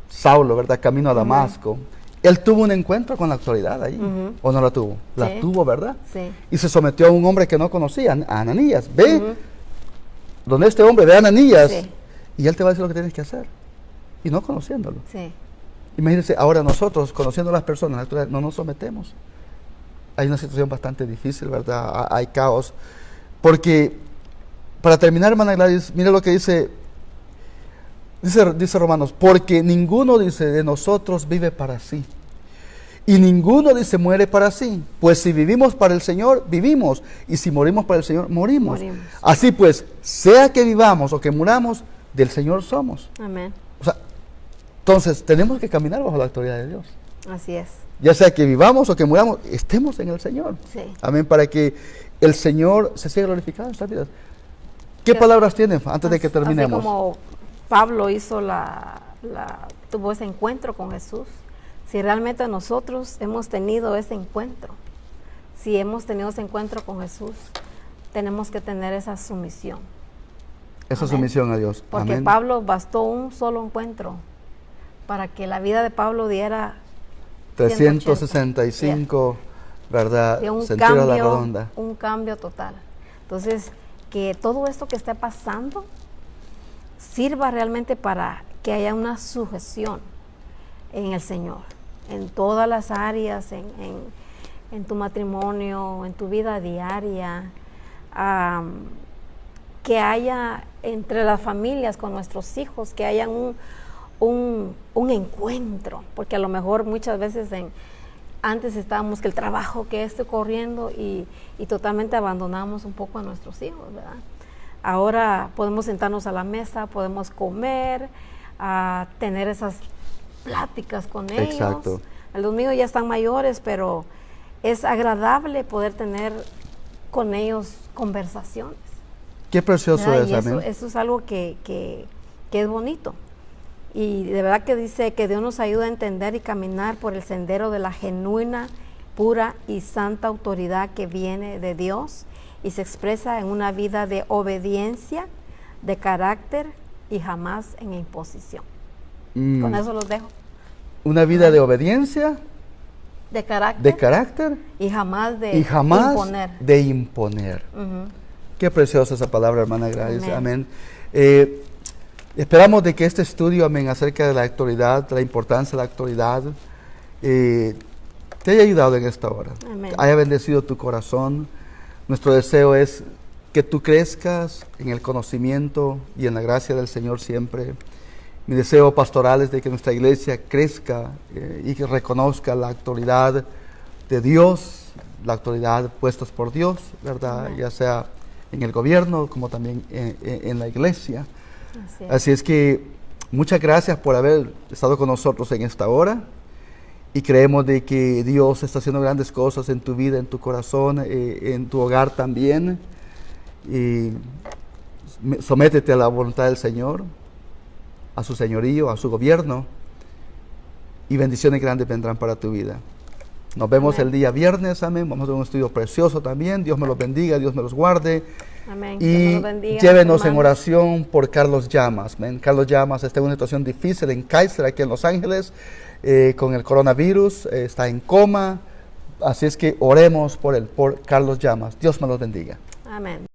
Saulo, ¿verdad?, camino a Damasco. Él tuvo un encuentro con la autoridad ahí, ¿o no la tuvo? La tuvo, ¿verdad? Sí. Y se sometió a un hombre que no conocía, a Ananías. Ve, donde este hombre ve a Ananías, y él te va a decir lo que tienes que hacer, y no conociéndolo. Sí. Imagínense, ahora nosotros, conociendo a las personas, la autoridad, no nos sometemos. Hay una situación bastante difícil, ¿verdad? Hay caos. Porque, para terminar, hermana Gladys, mire lo que dice Dice Romanos, porque ninguno, dice, de nosotros vive para sí. Y ninguno, dice, muere para sí. Pues si vivimos para el Señor, vivimos. Y si morimos para el Señor, morimos. Así pues, sea que vivamos o que muramos, del Señor somos. Amén. O sea, entonces tenemos que caminar bajo la autoridad de Dios. Así es. Ya sea que vivamos o que muramos, estemos en el Señor. Sí. Amén, para que el Señor se siga glorificado en nuestras vidas. ¿Qué palabras tienen antes de que terminemos? Así como Pablo hizo tuvo ese encuentro con Jesús. Si realmente nosotros hemos tenido ese encuentro, si hemos tenido ese encuentro con Jesús, tenemos que tener esa sumisión. Esa sumisión a Dios. Porque Amén. Pablo bastó un solo encuentro para que la vida de Pablo diera 365, ¿verdad? De un Sentido cambio, a la redonda. un cambio total. Entonces, que todo esto que esté pasando sirva realmente para que haya una sujeción en el Señor, en todas las áreas, en tu matrimonio, en tu vida diaria, que haya entre las familias con nuestros hijos, que haya un encuentro, porque a lo mejor muchas veces antes estábamos que el trabajo, que estoy corriendo y totalmente abandonamos un poco a nuestros hijos, ¿verdad? Ahora podemos sentarnos a la mesa, podemos comer, tener esas pláticas con ellos. Exacto. Los míos ya están mayores, pero es agradable poder tener con ellos conversaciones. Qué precioso es, amén. Eso es algo que es bonito. Y de verdad que dice que Dios nos ayuda a entender y caminar por el sendero de la genuina, pura y santa autoridad que viene de Dios y se expresa en una vida de obediencia, de carácter y jamás en imposición. Con eso los dejo. Una vida de obediencia, de carácter y jamás de imponer. De imponer. Qué preciosa esa palabra, hermana Grace. Amén. Esperamos de que este estudio, amén, acerca de la autoridad, de la importancia de la autoridad, te haya ayudado en esta hora. Amén. Haya bendecido tu corazón. Nuestro deseo es que tú crezcas en el conocimiento y en la gracia del Señor siempre. Mi deseo pastoral es de que nuestra iglesia crezca y que reconozca la autoridad de Dios, la autoridad puestas por Dios, ¿verdad? Ya sea en el gobierno como también en la iglesia. Así es que muchas gracias por haber estado con nosotros en esta hora y creemos de que Dios está haciendo grandes cosas en tu vida, en tu corazón, en tu hogar también. Y sométete a la voluntad del Señor, a su señorío, a su gobierno, y bendiciones grandes vendrán para tu vida. Nos vemos el día viernes, amén. Vamos a tener un estudio precioso también. Dios me los bendiga, Dios me los guarde. Amén. Y llévenos en oración por Carlos Llamas. Amén. Carlos Llamas está en una situación difícil en Kaiser, aquí en Los Ángeles, con el coronavirus, está en coma. Así es que oremos por él, por Carlos Llamas. Dios me los bendiga. Amén.